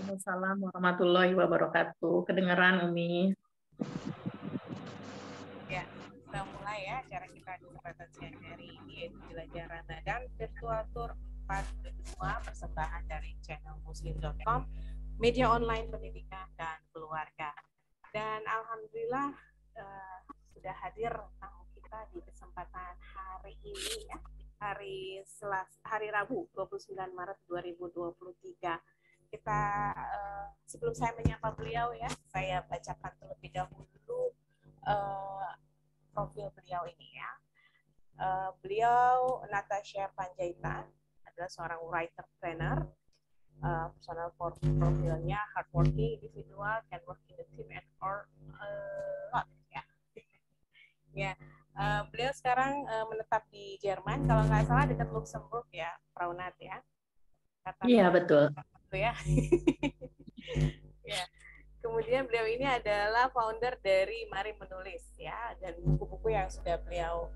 Waalaikumsalam warahmatullahi wabarakatuh. Kedengaran, Umi? Ya, kita mulai ya acara kita di kesempatan siang hari ini, yaitu Jelajah Ramadan Virtual Tour 4 kedua persembahan dari channel muslim.com, media online pendidikan dan keluarga. Dan alhamdulillah sudah hadir tamu kita di kesempatan hari ini ya, hari Rabu 29 Maret 2023. Kita sebelum saya menyapa beliau ya, saya bacakan terlebih dahulu profil beliau ini ya. Beliau Natasha Panjaitan adalah seorang writer trainer. Personal profilnya hardworking individual, can work in the team and or lot ya. Ya, beliau sekarang menetap di Jerman, kalau nggak salah dekat Luxembourg ya, Fraunat ya. Iya betul. Ya. Ya. Kemudian beliau ini adalah founder dari Mari Menulis ya, dan buku-buku yang sudah beliau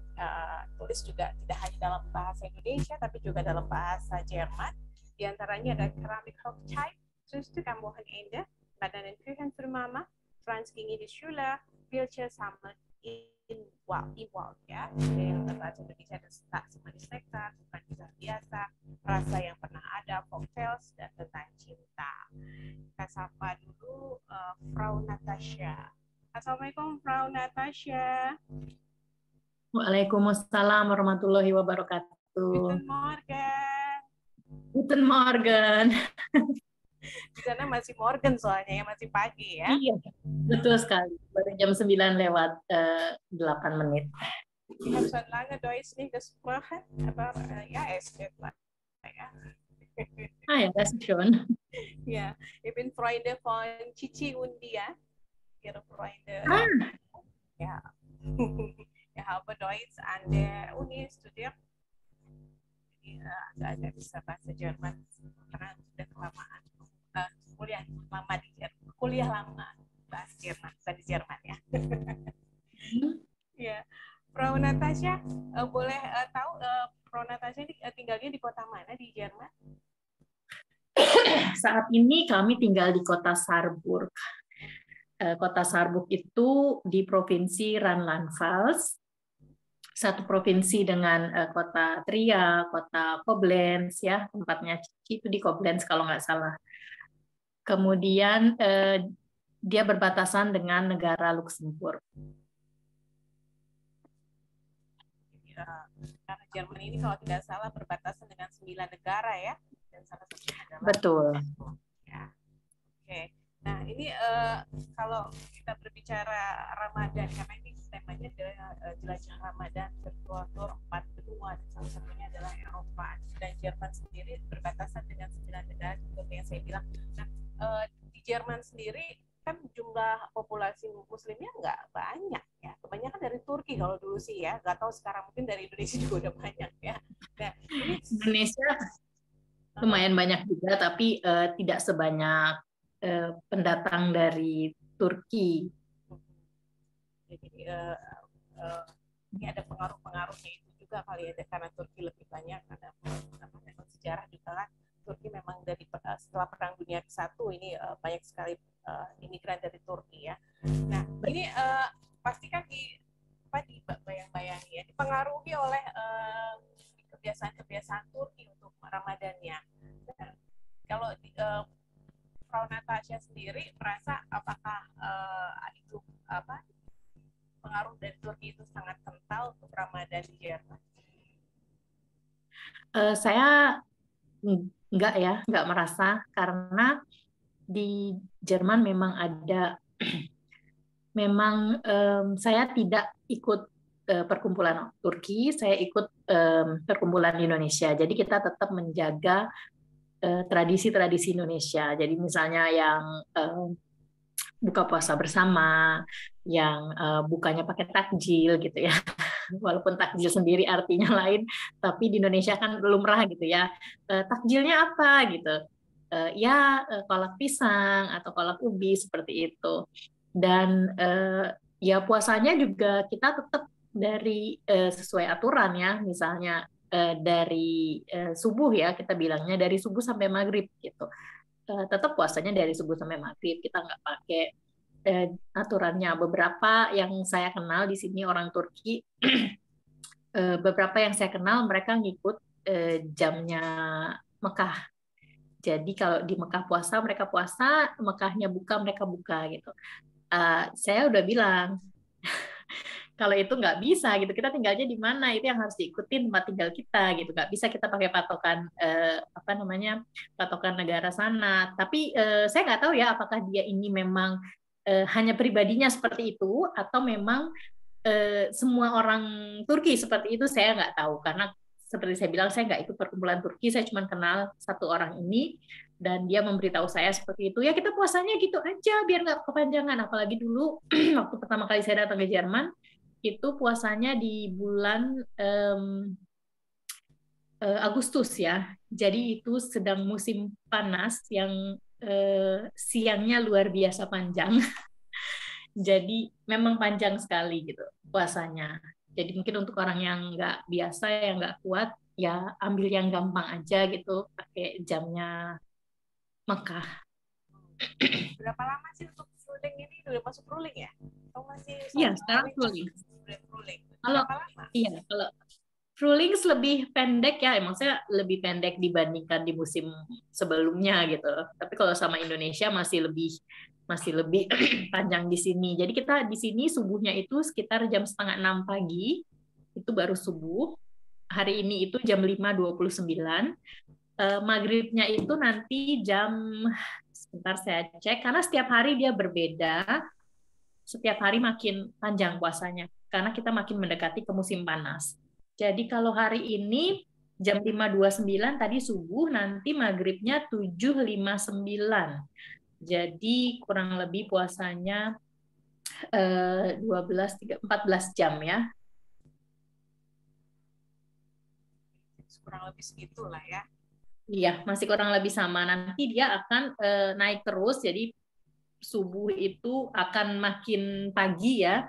tulis juga tidak hanya dalam bahasa Indonesia tapi juga dalam bahasa Jerman. Di antaranya ada Keramik Hochzeit, Tröste am Wochenende, Makanan Küchen für Mama, Franz ging in die Schule, Bildschirm sammeln in Wald ya. Yang berbahasa Indonesia ada tak semua disektor, bukan kisah biasa, rasa yang pernah ada, folktales dan tentang cinta. Kita sapa dulu Frau Natasha. Assalamualaikum Frau Natasha. Waalaikumsalam warahmatullahi wabarakatuh. Guten Morgen. Guten Morgen. Di sana masih morgen soalnya ya, masih pagi ya. Iya, betul sekali. Baru jam 9 lewat 8 menit. Ich habe schon lange Deutsch nicht gesprochen, aber ja, es geht lah. Ja. Ah ja, das ist schon. Ja, ich bin Freunde von Cici und Dia. Ihre Freunde. Ah. Ja. Ich habe Deutsch an der Uni studiert. Jadi agak-agak bisa bahasa Jerman karena sudah kelamaan kuliah lama bahasa Jerman, bukan di Jerman ya. Ya, Frau Natasha, boleh tahu Frau Natasha ini tinggalnya di kota mana di Jerman? Saat ini kami tinggal di kota Saarburg. Kota Saarburg itu di provinsi Rheinland-Pfalz, satu provinsi dengan kota Trier, kota Koblenz ya, tempatnya Cici itu di Koblenz kalau nggak salah. Kemudian dia berbatasan dengan negara Luxembourg. Karena Jerman ini kalau tidak salah berbatasan dengan 9 negara ya, dan salah satunya adalah betul. Ya. Oke. Nah ini kalau kita berbicara Ramadan, karena ini temanya adalah jelajah Ramadan virtual tour 4 benua, dan salah satunya adalah Eropa, dan Jerman sendiri berbatasan dengan 9 negara seperti yang saya bilang. Nah di Jerman sendiri kan jumlah populasi muslimnya nggak banyak ya, kebanyakan dari Turki kalau dulu sih ya, nggak tahu sekarang mungkin dari Indonesia juga udah banyak ya. Nah ini Indonesia lumayan banyak juga, tapi tidak sebanyak pendatang dari Turki. Jadi ini ada pengaruh-pengaruhnya itu juga kali ya, karena Turki lebih banyak, karena memang sejarah juga kan Turki memang dari setelah Perang Dunia ke-1 ini banyak sekali imigran dari Turki ya. Nah ini pasti kan bayang-bayangi ya, dipengaruhi oleh kebiasaan-kebiasaan Turki untuk Ramadannya. Dan kalau Frau Natasha sendiri merasa apakah itu pengaruh dari Turki itu sangat kental untuk Ramadan di Jerman? Saya nggak merasa, karena di Jerman memang ada, memang saya tidak ikut perkumpulan Turki, saya ikut perkumpulan Indonesia. Jadi kita tetap menjaga tradisi-tradisi Indonesia. Jadi misalnya yang buka puasa bersama, yang bukanya pakai takjil gitu ya. Walaupun takjil sendiri artinya lain, tapi di Indonesia kan lumrah gitu ya. Takjilnya apa gitu? Ya kolak pisang atau kolak ubi seperti itu. Dan ya puasanya juga kita tetap dari sesuai aturan ya, misalnya dari subuh ya, kita bilangnya dari subuh sampai maghrib gitu. tetap puasanya dari subuh sampai maghrib. Kita nggak pakai aturannya. Beberapa yang saya kenal di sini orang Turki, beberapa yang saya kenal mereka ngikut jamnya Mekah. Jadi kalau di Mekah puasa, mereka puasa, Mekahnya buka, mereka buka gitu. Saya udah bilang, kalau itu nggak bisa gitu, kita tinggalnya di mana, itu yang harus diikutin tempat tinggal kita gitu. Nggak bisa kita pakai patokan apa namanya, patokan negara sana. Tapi saya nggak tahu ya apakah dia ini memang hanya pribadinya seperti itu atau memang semua orang Turki seperti itu, saya nggak tahu karena seperti saya bilang saya nggak ikut perkumpulan Turki, saya cuma kenal satu orang ini dan dia memberitahu saya seperti itu. Ya kita puasanya gitu aja biar nggak kepanjangan. Apalagi dulu waktu pertama kali saya datang ke Jerman itu puasanya di bulan Agustus ya. Jadi itu sedang musim panas yang siangnya luar biasa panjang. Jadi memang panjang sekali gitu puasanya. Jadi mungkin untuk orang yang nggak biasa, yang nggak kuat, ya ambil yang gampang aja gitu, pakai jamnya Mekah. Berapa lama sih untuk ruling ini? Udah masuk ruling ya? Atau masih Iya, sekarang ruling. Kalau iya, kalau rulings lebih pendek ya, emang saya lebih pendek dibandingkan di musim sebelumnya gitu. Tapi kalau sama Indonesia masih lebih panjang di sini. Jadi kita di sini subuhnya itu sekitar jam 5:30 pagi, itu baru subuh. Hari ini itu jam 5:29. Maghribnya itu nanti sebentar saya cek, karena setiap hari dia berbeda, setiap hari makin panjang puasanya, karena kita makin mendekati ke musim panas. Jadi kalau hari ini jam 5:29 tadi subuh, nanti maghribnya 7:59. Jadi kurang lebih puasanya 14 jam ya. Kurang lebih segitulah ya. Iya, masih kurang lebih sama. Nanti dia akan naik terus, jadi subuh itu akan makin pagi ya,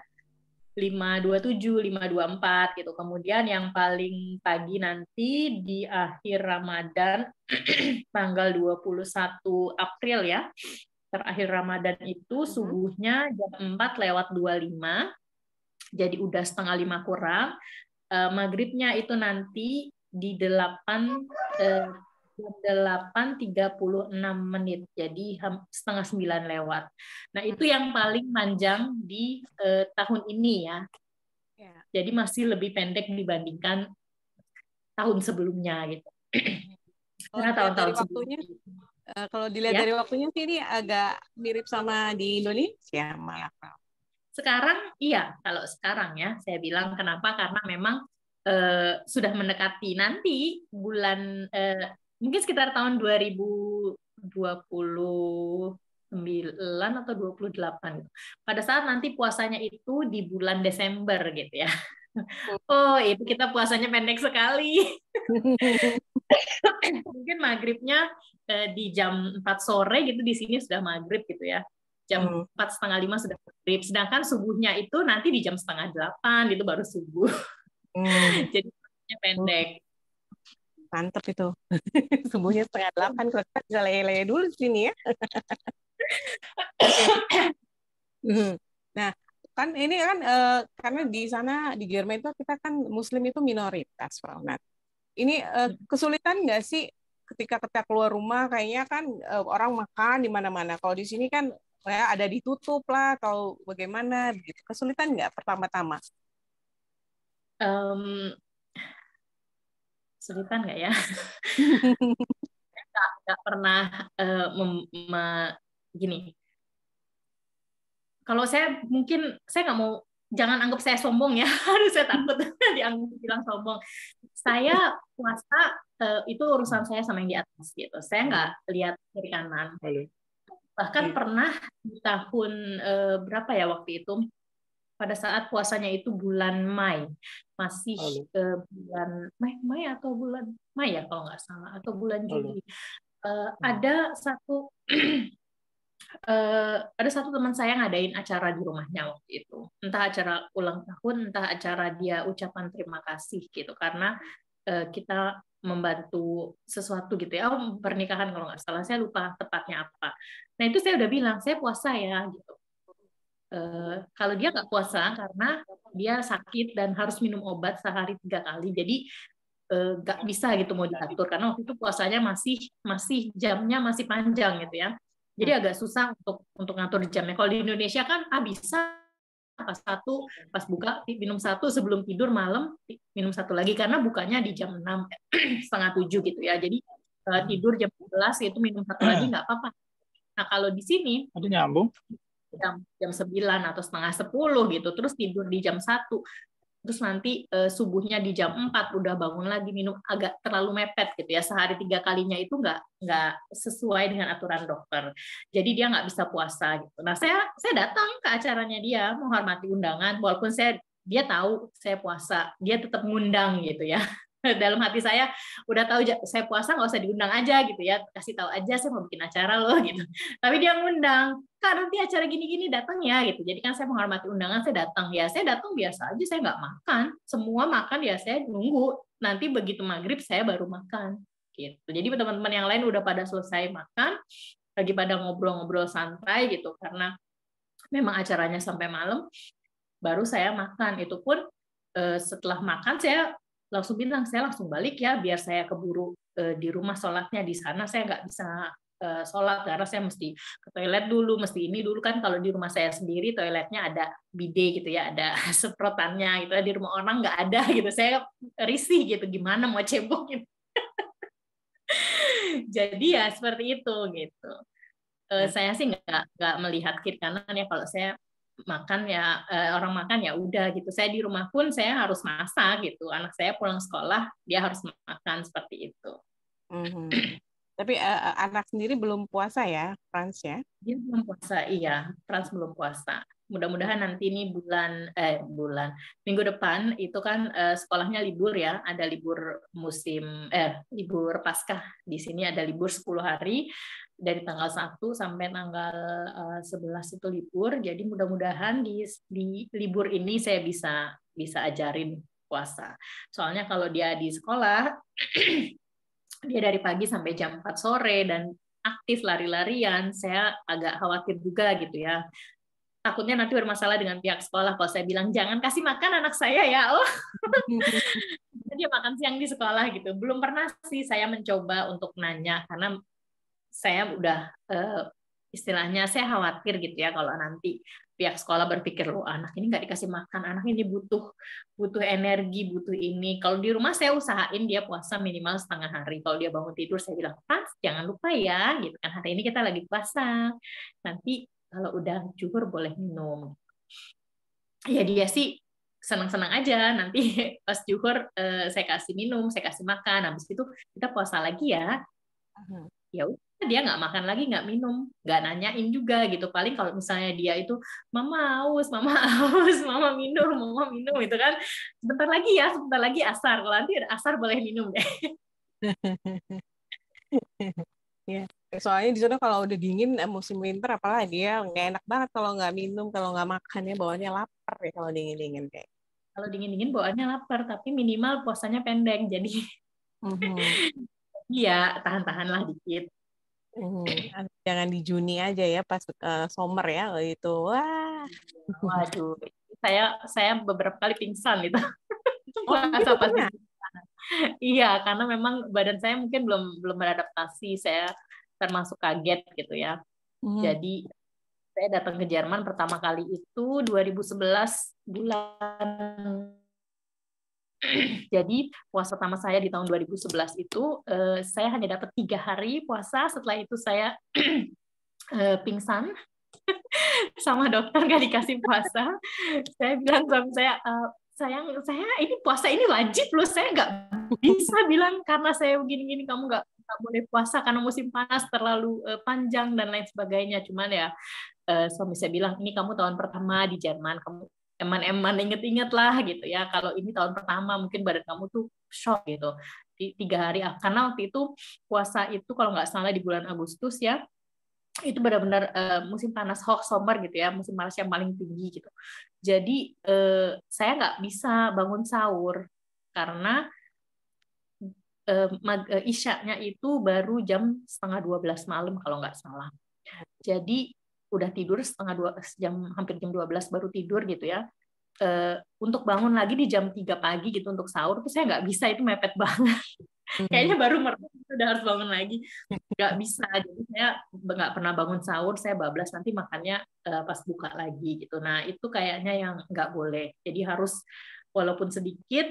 5:27, 5:24 gitu. Kemudian yang paling pagi nanti di akhir Ramadan, tanggal 21 April ya, terakhir Ramadan itu subuhnya jam 4:25, jadi udah 4:30 kurang. Maghribnya itu nanti di 8:36, jadi 8:30 lewat. Nah itu yang paling panjang di tahun ini ya. Jadi masih lebih pendek dibandingkan tahun sebelumnya gitu. Karena tahun-tahun waktunya, kalau dilihat dari waktunya sih ini agak mirip sama di Indonesia malah. Sekarang iya, kalau sekarang ya saya bilang kenapa, karena memang sudah mendekati nanti bulan mungkin sekitar tahun 2029 atau 28 gitu. Pada saat nanti puasanya itu di bulan Desember gitu ya. Oh, itu kita puasanya pendek sekali. Mungkin maghribnya di jam 4 sore gitu, di sini sudah maghrib gitu ya. Jam 4:30 sudah maghrib. Sedangkan subuhnya itu nanti di jam 7:30 itu baru subuh. Jadi pendek. Mantep itu. Subuhnya 7:30, kalau kita bisa lele dulu di sini ya. Nah, kan ini kan karena di sana di Jerman itu kita kan Muslim itu minoritas, Pak Onat. Ini kesulitan nggak sih ketika kita keluar rumah, kayaknya kan orang makan di mana-mana. Kalau di sini kan ya ada ditutup lah atau bagaimana gitu. Kesulitan nggak pertama-tama? Kesulitan nggak ya? Nggak pernah gini. Kalau saya mungkin saya nggak mau, jangan anggap saya sombong ya. Aduh, saya takut dianggap bilang sombong. Saya puasa itu urusan saya sama yang di atas gitu. Saya nggak lihat kiri kanan. Bahkan pernah di tahun berapa ya waktu itu, pada saat puasanya itu bulan Mei, masih bulan Mei atau bulan Mei ya kalau nggak salah, atau bulan Juli. Ada satu teman saya ngadain acara di rumahnya waktu itu, entah acara ulang tahun, entah acara dia ucapan terima kasih gitu, karena kita membantu sesuatu gitu ya. Oh, pernikahan kalau nggak salah, saya lupa tepatnya apa. Nah itu saya udah bilang saya puasa ya gitu. Kalau dia nggak puasa karena dia sakit dan harus minum obat sehari 3 kali, jadi nggak bisa gitu mau diatur karena waktu itu puasanya masih jamnya masih panjang gitu ya. Jadi agak susah untuk ngatur jamnya. Kalau di Indonesia kan bisa pas buka minum 1, sebelum tidur malam minum 1 lagi karena bukanya di jam 6 setengah 7 gitu ya. Jadi tidur jam 11 itu minum 1 lagi nggak apa-apa. Nah kalau di sini Itu nyambung. jam 9 atau setengah 10 gitu, terus tidur di jam 1, terus nanti subuhnya di jam 4 udah bangun lagi minum, agak terlalu mepet gitu ya. Sehari 3 kalinya itu nggak sesuai dengan aturan dokter. Jadi dia nggak bisa puasa gitu. Nah saya datang ke acaranya dia, menghormati undangan, walaupun dia tahu saya puasa, dia tetap ngundang gitu ya. Dalam hati saya udah tahu saya puasa nggak usah diundang aja gitu ya, kasih tahu aja saya mau bikin acara loh gitu. Tapi dia ngundang, Kak nanti acara gini-gini datang ya gitu. Jadi kan saya menghormati undangan, saya datang ya. Saya datang biasa aja, saya nggak makan. Semua makan ya saya nunggu. Nanti begitu maghrib saya baru makan gitu. Jadi teman-teman yang lain udah pada selesai makan, lagi pada ngobrol-ngobrol santai gitu karena memang acaranya sampai malam. Baru saya makan. Itu pun setelah makan saya langsung bilang saya langsung balik ya biar saya keburu di rumah sholatnya. Di sana saya nggak bisa sholat karena saya mesti ke toilet dulu, mesti ini dulu kan. Kalau di rumah saya sendiri toiletnya ada bidet gitu ya, ada semprotannya gitu. Di rumah orang nggak ada gitu, saya risih gitu gimana mau cebok gitu. Jadi ya seperti itu gitu. Saya sih nggak melihat kiri kanan ya. Kalau saya makan ya orang makan ya udah gitu. Saya di rumah pun saya harus masak gitu. Anak saya pulang sekolah dia harus makan seperti itu. Tapi anak sendiri belum puasa ya, Frans ya? Dia belum puasa, iya. Frans belum puasa. Mudah-mudahan nanti ini bulan minggu depan itu kan sekolahnya libur ya. Ada libur libur Paskah. Di sini ada libur 10 hari. Dari tanggal 1 sampai tanggal 11 itu libur. Jadi mudah-mudahan di libur ini saya bisa ajarin puasa. Soalnya kalau dia di sekolah dia dari pagi sampai jam 4 sore dan aktif lari-larian, saya agak khawatir juga gitu ya. Takutnya nanti bermasalah dengan pihak sekolah kalau saya bilang jangan kasih makan anak saya ya. Oh. Dia makan siang di sekolah gitu. Belum pernah sih saya mencoba untuk nanya karena saya udah istilahnya saya khawatir gitu ya kalau nanti pihak sekolah berpikir loh anak ini nggak dikasih makan, anak ini butuh energi, butuh ini. Kalau di rumah saya usahain dia puasa minimal setengah hari. Kalau dia bangun tidur saya bilang Pas jangan lupa ya gitu kan, hari ini kita lagi puasa, nanti kalau udah zuhur boleh minum. Ya dia sih senang-senang aja, nanti pas zuhur saya kasih minum, saya kasih makan, habis itu kita puasa lagi ya. Ya udah dia nggak makan lagi, nggak minum, nggak nanyain juga gitu. Paling kalau misalnya dia itu mama haus, mama minum itu kan sebentar lagi asar, kalau nanti asar boleh minum deh. Ya, soalnya di sana kalau udah dingin musim winter apalagi ya nggak enak banget kalau nggak minum, kalau nggak makan ya bawaannya lapar ya kalau dingin-dingin kayak. Kalau dingin-dingin bawaannya lapar, tapi minimal puasanya pendek, jadi iya tahan-tahanlah dikit. Jangan di Juni aja ya pas summer ya itu. Wah. Waduh, saya beberapa kali pingsan gitu. Puasa pas iya, karena memang badan saya mungkin belum beradaptasi, saya termasuk kaget gitu ya. Jadi saya datang ke Jerman pertama kali itu 2011 bulan. Jadi puasa pertama saya di tahun 2011 itu saya hanya dapat 3 hari puasa. Setelah itu saya pingsan sama dokter, nggak dikasih puasa. Saya bilang sama sayang, saya ini puasa ini wajib loh, saya nggak bisa bilang karena saya begini-gini kamu nggak boleh puasa karena musim panas terlalu panjang dan lain sebagainya. Cuman ya suami saya bilang ini kamu tahun pertama di Jerman, kamu eman-eman inget-inget lah gitu ya. Kalau ini tahun pertama mungkin badan kamu tuh shock gitu. 3 hari karena waktu itu puasa itu kalau nggak salah di bulan Agustus ya. Itu benar-benar musim panas hot summer gitu ya, musim panas yang paling tinggi gitu. Jadi saya nggak bisa bangun sahur karena Isya-nya itu baru jam 11:30 malam kalau nggak salah. Jadi udah tidur hampir jam 12 baru tidur gitu ya. Untuk bangun lagi di jam 3 pagi gitu untuk sahur tuh saya nggak bisa, itu mepet banget. Kayaknya baru udah harus bangun lagi, nggak bisa. Jadi saya nggak pernah bangun sahur, saya bablas nanti makannya pas buka lagi gitu. Nah itu kayaknya yang nggak boleh. Jadi harus walaupun sedikit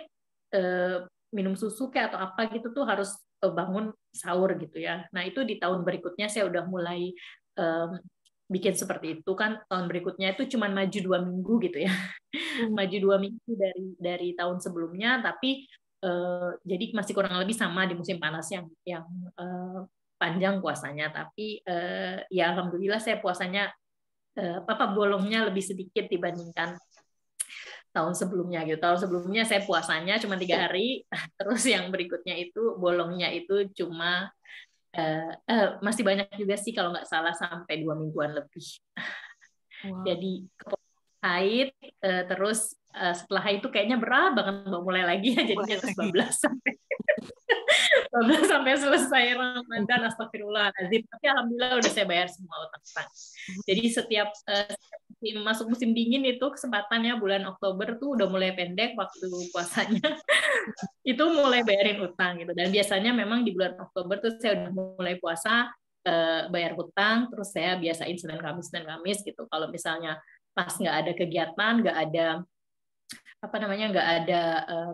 minum susu kayak atau apa gitu tuh harus bangun sahur gitu ya. Nah itu di tahun berikutnya saya udah mulai bikin seperti itu kan. Tahun berikutnya itu cuma maju 2 minggu gitu ya. Maju 2 minggu dari tahun sebelumnya, tapi jadi masih kurang lebih sama di musim panas yang panjang puasanya. Tapi ya alhamdulillah saya puasanya bolongnya lebih sedikit dibandingkan tahun sebelumnya gitu. Tahun sebelumnya saya puasanya cuma 3 hari, terus yang berikutnya itu bolongnya itu cuma masih banyak juga sih kalau nggak salah sampai 2 mingguan lebih. Wow. Jadi haid, terus setelah itu kayaknya berat banget mau mulai lagi ya, jadi harus 12 sampai selesai Ramadan. Astagfirullahaladzim. Tapi alhamdulillah udah saya bayar semua utang-utang. Jadi setiap masuk musim dingin itu kesempatannya bulan Oktober tuh udah mulai pendek waktu puasanya. Itu mulai bayarin utang gitu. Dan biasanya memang di bulan Oktober tuh saya udah mulai puasa, bayar hutang, terus saya biasain Senin Kamis gitu. Kalau misalnya pas nggak ada kegiatan, nggak ada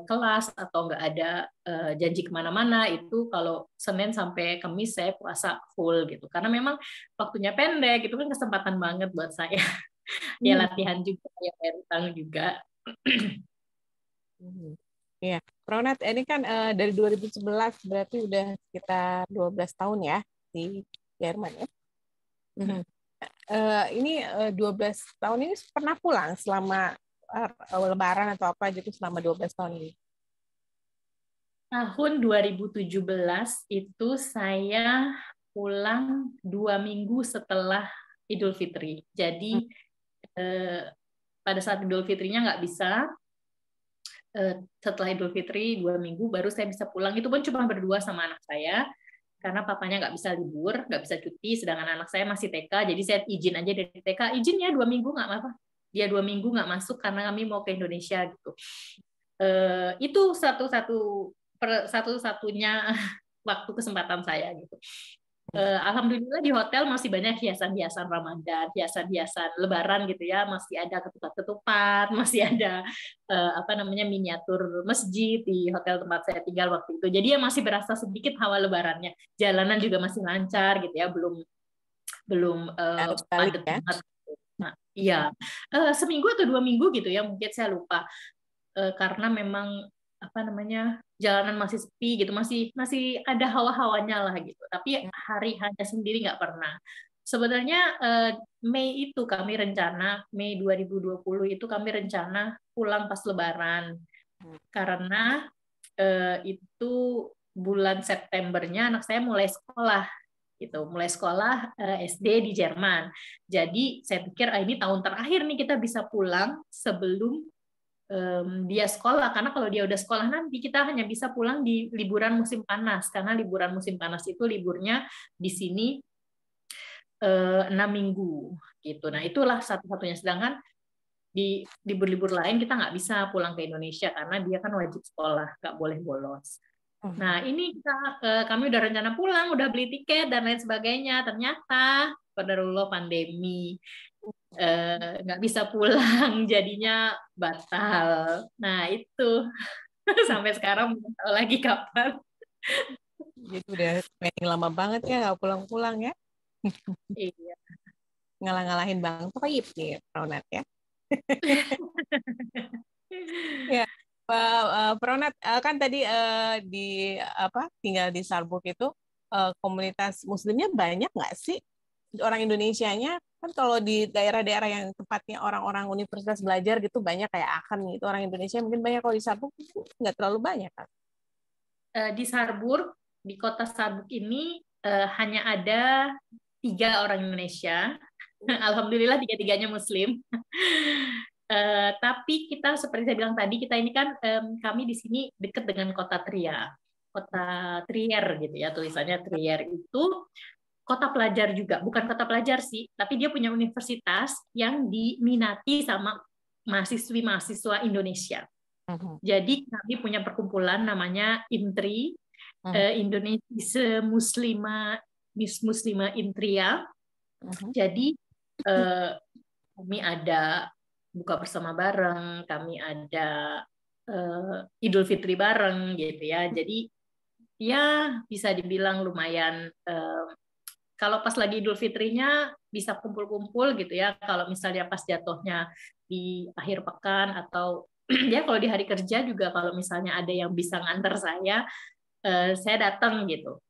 kelas atau nggak ada janji kemana-mana, itu kalau Senin sampai Kamis saya puasa full gitu. Karena memang waktunya pendek, itu kan kesempatan banget buat saya. Ya latihan juga, ya bayar hutang juga. Iya, Pronat, ini kan dari 2011 berarti udah sekitar 12 tahun ya di Jerman ya. Ini 12 tahun ini pernah pulang selama Lebaran atau apa gitu selama 12 tahun ini? Tahun 2017 itu saya pulang 2 minggu setelah Idul Fitri. Jadi pada saat Idul Fitrinya nggak bisa. Setelah Idul Fitri 2 minggu baru saya bisa pulang. Itu pun cuma berdua sama anak saya, karena papanya nggak bisa libur, nggak bisa cuti, sedangkan anak saya masih TK. Jadi saya izin aja dari TK, izin ya 2 minggu nggak apa-apa. Dia 2 minggu nggak masuk karena kami mau ke Indonesia gitu. Itu satu-satunya waktu kesempatan saya gitu. Alhamdulillah di hotel masih banyak hiasan-hiasan Ramadan, hiasan-hiasan Lebaran gitu ya, masih ada ketupat-ketupat, masih ada miniatur masjid di hotel tempat saya tinggal waktu itu. Jadi ya masih berasa sedikit hawa Lebarannya. Jalanan juga masih lancar gitu ya, belum padat banget. Nah, iya, seminggu atau 2 minggu gitu ya, mungkin saya lupa, karena memang jalanan masih sepi gitu, masih ada hawa-hawanya lah gitu. Tapi hari hanya sendiri nggak pernah. Sebenarnya Mei 2020 itu kami rencana pulang pas Lebaran, karena itu bulan Septembernya anak saya mulai sekolah gitu, SD di Jerman. Jadi saya pikir ini tahun terakhir nih kita bisa pulang sebelum dia sekolah, karena kalau dia udah sekolah nanti kita hanya bisa pulang di liburan musim panas, karena liburan musim panas itu liburnya di sini 6 minggu gitu. Nah itulah satu-satunya, sedangkan di libur-libur lain kita nggak bisa pulang ke Indonesia karena dia kan wajib sekolah, nggak boleh bolos. Nah ini kami udah rencana pulang, udah beli tiket dan lain sebagainya, ternyata qadarullah pandemi, nggak bisa pulang, jadinya batal. Nah itu sampai sekarang belum tahu lagi kapan. Jadi udah planning lama banget ya nggak pulang-pulang ya. Iya. Ngalah-ngalahin Bang Toib nih, Pronat ya. Ya, Pronat kan tadi tinggal di Saarburg itu komunitas Muslimnya banyak nggak sih? Orang Indonesianya kan kalau di daerah-daerah yang tempatnya orang-orang universitas belajar gitu banyak kayak Aachen gitu, orang Indonesia mungkin banyak. Kalau di Saarburg nggak terlalu banyak kan? Di Saarburg, di kota Saarburg ini hanya ada 3 orang Indonesia. Alhamdulillah 3-3-nya Muslim. Tapi kita seperti saya bilang tadi, kita ini kan kami di sini dekat dengan kota Trier. kota Trier gitu ya, tulisannya Trier itu kota pelajar juga, bukan kota pelajar sih, tapi dia punya universitas yang diminati sama mahasiswa Indonesia. Jadi kami punya perkumpulan namanya IMTRI, Indonesia Muslima Intria. Jadi kami ada buka bersama bareng, kami ada Idul Fitri bareng gitu ya. Jadi ya bisa dibilang lumayan. Kalau pas lagi Idul Fitrinya bisa kumpul-kumpul gitu ya. Kalau misalnya pas jatuhnya di akhir pekan atau ya kalau di hari kerja juga kalau misalnya ada yang bisa nganter saya datang gitu.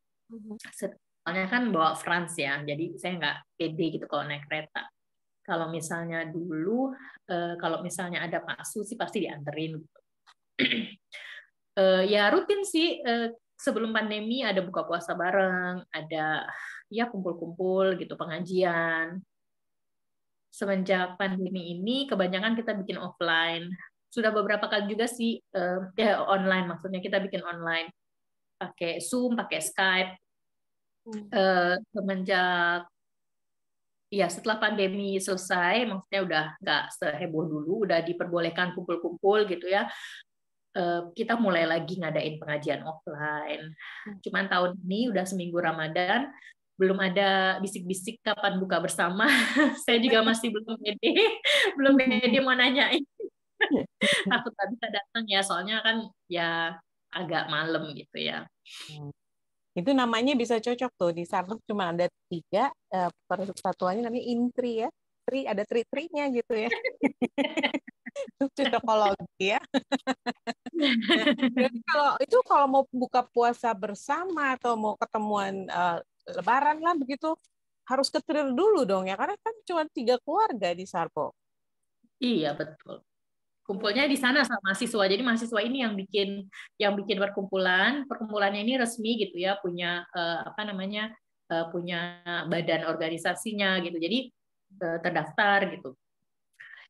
Soalnya kan bawa Frans ya, jadi saya nggak pede gitu kalau naik kereta. Kalau misalnya dulu, kalau misalnya ada Pak Su sih pasti dianterin. Gitu. Ya rutin sih. Sebelum pandemi ada buka puasa bareng, ada ya kumpul-kumpul gitu, pengajian. Semenjak pandemi ini kebanyakan kita bikin offline. Sudah beberapa kali juga sih ya online, maksudnya kita bikin online pakai Zoom, pakai Skype. Semenjak ya setelah pandemi selesai, maksudnya udah nggak seheboh dulu, udah diperbolehkan kumpul-kumpul gitu ya. Kita mulai lagi ngadain pengajian offline. Cuman tahun ini udah seminggu Ramadan, belum ada bisik-bisik kapan buka bersama. Saya juga masih belum pede mau nanyain. Takut nggak bisa datang ya, soalnya kan ya agak malam gitu ya. Itu namanya bisa cocok tuh di Startup cuma ada 3 persatuannya namanya Intri ya. Tri ada tri-trinya gitu ya. Cocokologi ya. Kalau mau buka puasa bersama atau mau ketemuan Lebaran lah begitu harus ke Trier dulu dong ya karena kan cuma 3 keluarga di Sarpo. Iya betul. Kumpulnya di sana sama mahasiswa. Jadi mahasiswa ini yang bikin perkumpulan. Perkumpulannya ini resmi gitu ya, punya punya badan organisasinya gitu. Jadi terdaftar gitu.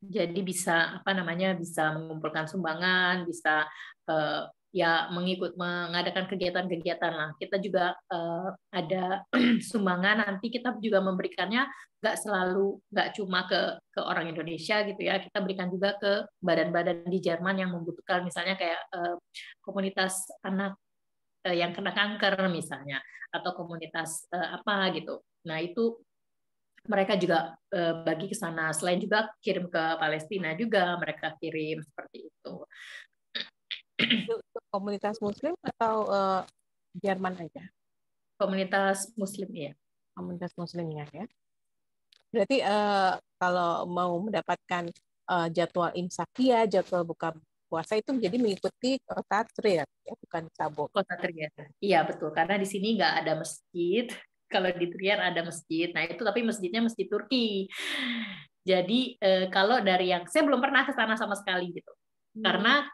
Jadi bisa bisa mengumpulkan sumbangan, bisa ya mengadakan kegiatan-kegiatan lah. Kita juga ada sumbangan, nanti kita juga memberikannya nggak cuma ke orang Indonesia gitu ya, kita berikan juga ke badan-badan di Jerman yang membutuhkan, misalnya kayak komunitas anak yang kena kanker misalnya, atau komunitas apa gitu. Nah itu mereka juga bagi ke sana. Selain juga kirim ke Palestina juga mereka kirim seperti itu. Komunitas Muslim atau Jerman aja? Komunitas Muslim ya. Komunitas Muslimnya ya. Berarti kalau mau mendapatkan jadwal imsakia, jadwal buka puasa itu jadi mengikuti kota Trier, ya, bukan Sabo. Kota Trier. Iya betul, karena di sini nggak ada masjid. Kalau di Trier ada masjid. Nah itu tapi masjidnya masjid Turki. Jadi kalau dari yang saya belum pernah ke sana sama sekali gitu. Karena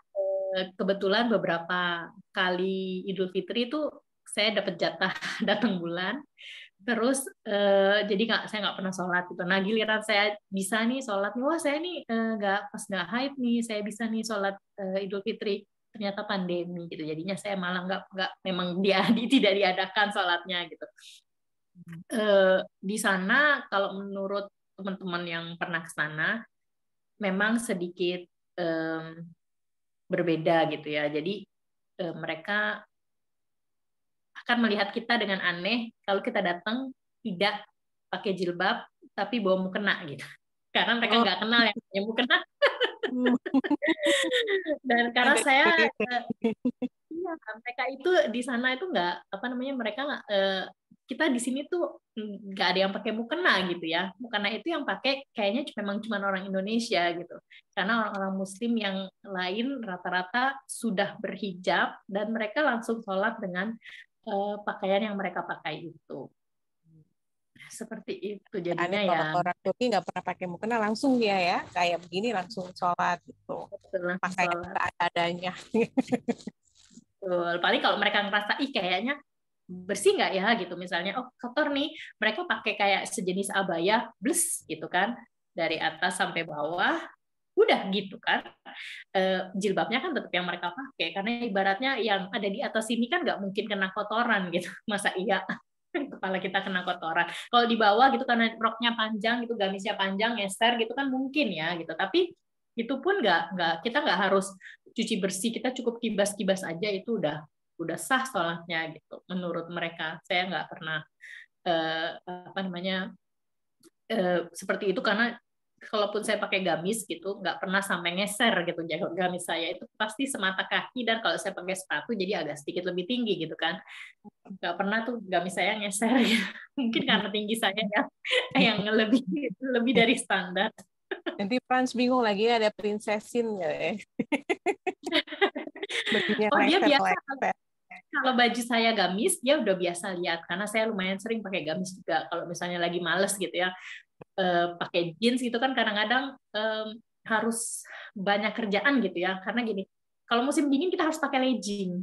kebetulan beberapa kali Idul Fitri itu saya dapat jatah datang bulan. Terus jadi saya nggak pernah sholat gitu. Nah giliran saya bisa nih sholat nih, wah saya nih nggak haid nih, saya bisa nih sholat Idul Fitri. Ternyata pandemi gitu, jadinya saya malah nggak memang tidak diadakan sholatnya gitu. Di sana kalau menurut teman-teman yang pernah ke sana memang sedikit berbeda gitu ya. Jadi mereka akan melihat kita dengan aneh kalau kita datang tidak pakai jilbab tapi bawa mukena gitu. Karena mereka nggak kenal yang punya mukena. Dan karena mereka itu di sana itu mereka kita di sini tuh nggak ada yang pakai mukena gitu ya. Mukena itu yang pakai kayaknya memang cuma orang Indonesia gitu. Karena orang-orang Muslim yang lain rata-rata sudah berhijab dan mereka langsung sholat dengan pakaian yang mereka pakai itu. Seperti itu jadinya ya. Kalau orang Turki nggak pernah pakai mukena langsung dia ya kayak begini langsung sholat gitu. Pakai adanya. Betul. Paling kalau mereka ngerasa kayaknya bersih nggak ya gitu, misalnya kotor nih, mereka pakai kayak sejenis abaya bles gitu kan dari atas sampai bawah, udah gitu kan. Jilbabnya kan tetap yang mereka pakai karena ibaratnya yang ada di atas sini kan nggak mungkin kena kotoran gitu. Masa iya kepala kita kena kotoran. Kalau di bawah gitu karena roknya panjang gitu, gamisnya panjang, ngeser gitu kan mungkin ya gitu. Tapi itu pun nggak kita nggak harus cuci bersih, kita cukup kibas-kibas aja itu udah sah sholatnya gitu. Menurut mereka, saya nggak pernah apa namanya seperti itu karena kalaupun saya pakai gamis gitu nggak pernah sampai ngeser gitu jago gamis saya itu pasti semata kaki dan kalau saya pakai sepatu jadi agak sedikit lebih tinggi gitu kan nggak pernah tuh gamis saya ngeser gitu. Mungkin karena tinggi saya yang lebih lebih dari standar. Nanti Frans bingung lagi ada prinsesin nggak ya? Bajunya Oh dia biasa leset-leset. kalau baju saya gamis dia udah biasa lihat karena saya lumayan sering pakai gamis juga kalau misalnya lagi males gitu ya pakai jeans gitu kan kadang-kadang harus banyak kerjaan gitu ya karena gini kalau musim dingin kita harus pakai legging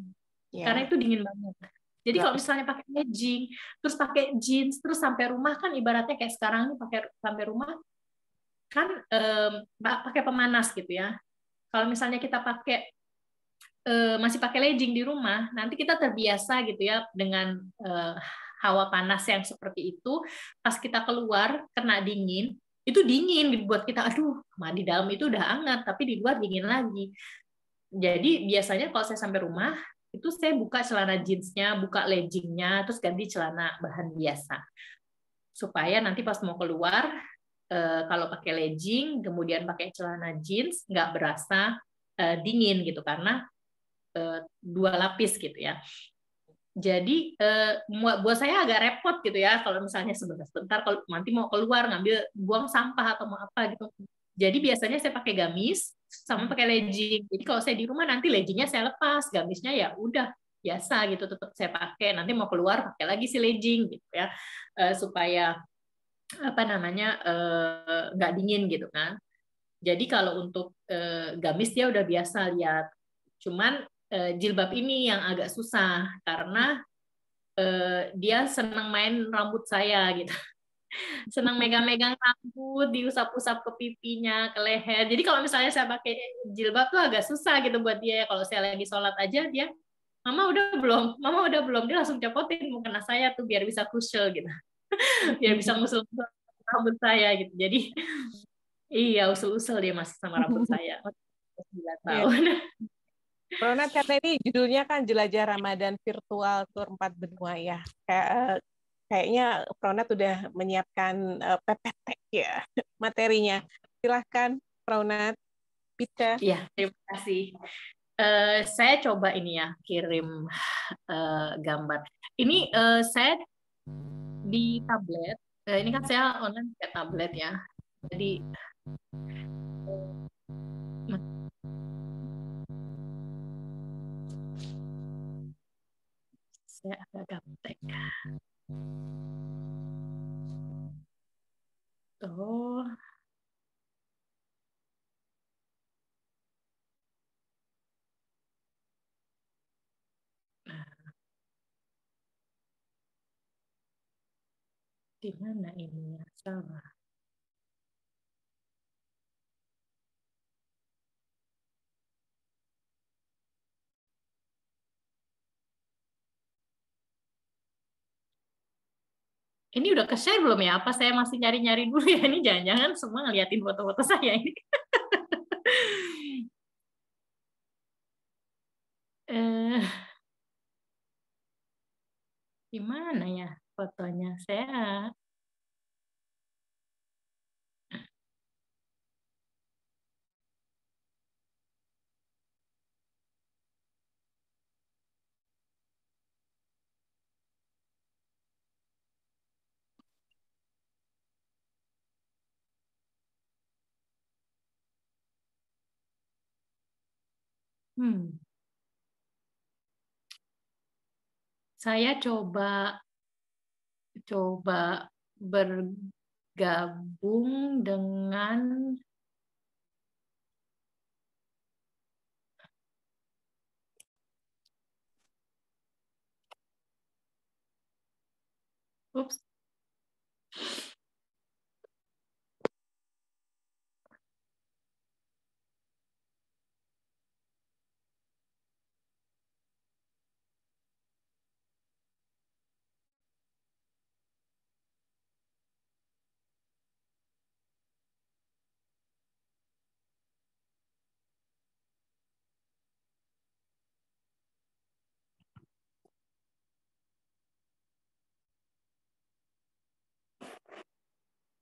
karena Ya, itu dingin banget jadi kalau lapis. misalnya pakai legging terus pakai jeans terus sampai rumah kan ibaratnya kayak sekarang nih pakai sampai rumah kan pakai pemanas gitu ya kalau misalnya kita pakai masih pakai legging di rumah, nanti kita terbiasa gitu ya dengan hawa panas yang seperti itu. Pas kita keluar kena dingin, itu dingin gitu buat kita. Aduh, di dalam itu udah hangat, tapi di luar dingin lagi. Jadi biasanya kalau saya sampai rumah itu saya buka celana jeansnya, buka leggingnya, terus ganti celana bahan biasa supaya nanti pas mau keluar kalau pakai legging kemudian pakai celana jeans nggak berasa dingin gitu karena dua lapis gitu ya. Jadi buat saya agak repot gitu ya kalau misalnya sebentar-sebentar kalau nanti mau keluar ngambil buang sampah atau mau apa gitu. Jadi biasanya saya pakai gamis sama pakai legging. Jadi kalau saya di rumah nanti leggingnya saya lepas, gamisnya ya udah biasa gitu tetap saya pakai. Nanti mau keluar pakai lagi si legging gitu ya supaya apa namanya nggak dingin gitu kan. Jadi kalau untuk gamis dia udah biasa lihat. Cuman jilbab ini yang agak susah karena dia senang main rambut saya gitu. Senang megang-megang rambut, diusap-usap ke pipinya, ke leher. Jadi kalau misalnya saya pakai jilbab tuh agak susah gitu buat dia. Kalau saya lagi sholat aja dia, Mama udah belum? Mama udah belum? Dia langsung copotin mukena saya tuh biar bisa kusyel gitu. Biar bisa ngusul rambut saya gitu. Jadi iya usul-usul dia masih sama rambut saya. 9 tahun. Ronat, karena ini judulnya kan Jelajah Ramadan Virtual Tour 4 Benua ya. Kayaknya Ronat udah menyiapkan PPT ya materinya. Silahkan Ronat, Pica. Iya, terima kasih. Saya coba ini ya kirim gambar. Ini saya di tablet. Ini kan saya online pakai tablet ya. Jadi saya agak gaptek. Oh, di mana ini ya? Salah. Ini udah ke-share belum ya? Apa saya masih nyari-nyari dulu ya? Ini jangan-jangan semua ngeliatin foto-foto saya ini. eh, di mana ya fotonya? Saya hmm, saya coba coba bergabung dengan ups,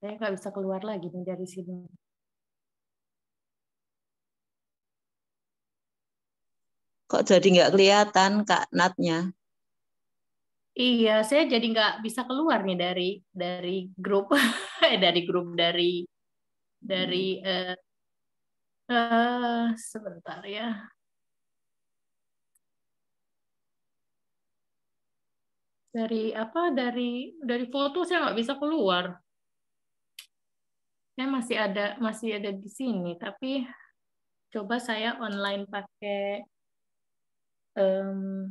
Saya nggak bisa keluar lagi nih dari sini. Kok jadi nggak kelihatan Kak Natnya? Iya, saya jadi nggak bisa keluar nih dari grup, dari sebentar ya. Dari apa? Dari foto saya nggak bisa keluar. Saya masih ada di sini, tapi coba saya online pakai em,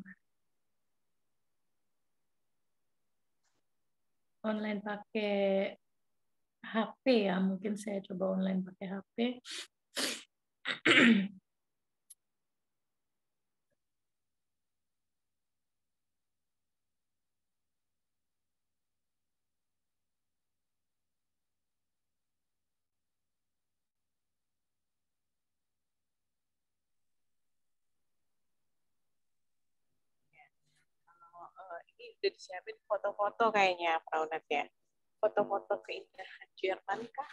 online pakai HP ya. Mungkin saya coba online pakai HP. Ini udah disiapin foto-foto kayaknya, Praunet ya. Foto-foto keindahan Jerman kah?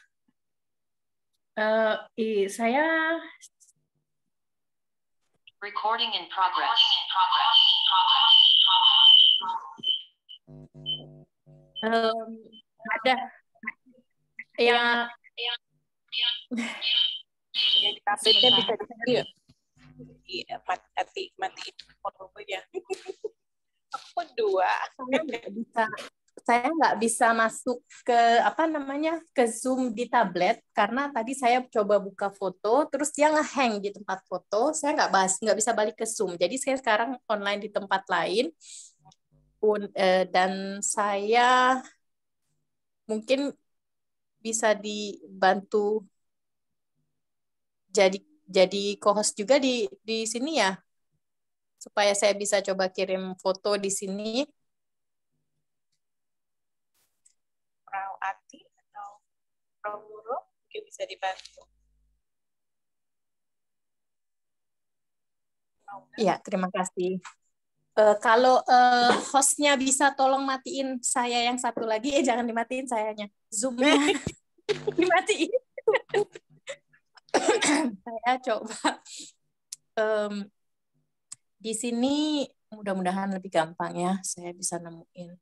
Saya Recording in progress. ada yang Ya, di tabletnya bisa matiin fotonya. Aku pun 2. saya nggak bisa masuk ke ke Zoom di tablet karena tadi saya coba buka foto terus dia nge-hang di tempat foto, saya nggak bisa balik ke Zoom, jadi saya sekarang online di tempat lain dan saya mungkin bisa dibantu jadi co-host juga di sini ya, supaya saya bisa coba kirim foto di sini. Frau Ati atau Frau Nurul mungkin bisa dibantu. Iya, terima kasih. Kalau hostnya bisa tolong matiin saya yang satu lagi, jangan dimatiin sayanya, Zoom-nya dimatiin. Saya coba di sini, mudah-mudahan lebih gampang ya, saya bisa nemuin.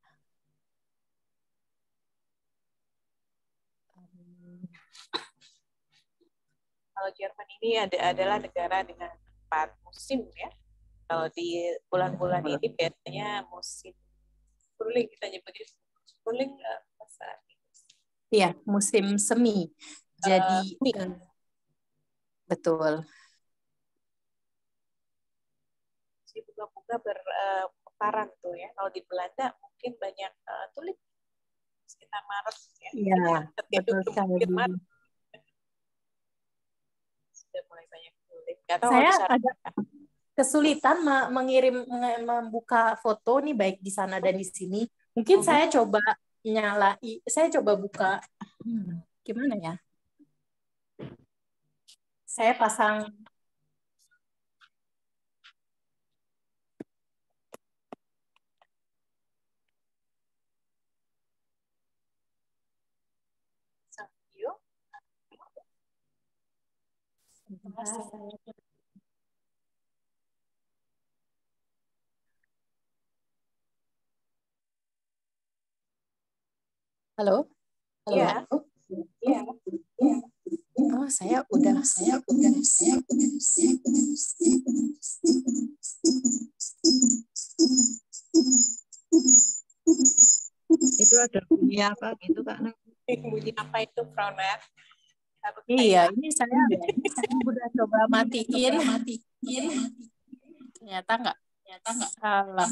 Kalau Jerman ini adalah negara dengan 4 musim ya. Kalau di bulan-bulan ini biasanya musim Frühling, kita nyebutnya Frühling bahasa Inggris. Iya, musim semi. Jadi betul. Si bunga-bunga bermekaran tuh ya. Kalau di Belanda mungkin banyak tulip sekitar Maret ya. Iya, betul sekali. Sudah mulai banyak tulip. Nggak tahu Saya bisa agak kesulitan membuka foto nih baik di sana dan di sini. Mungkin saya coba saya coba buka gimana ya? Saya pasang video. Halo? Iya. Iya. Oh, saya udah. Itu ada bunyi apa gitu Kak? Bunyi apa itu, Frau Nat? Iya, ini saya udah coba matiin. Ternyata enggak. Salah.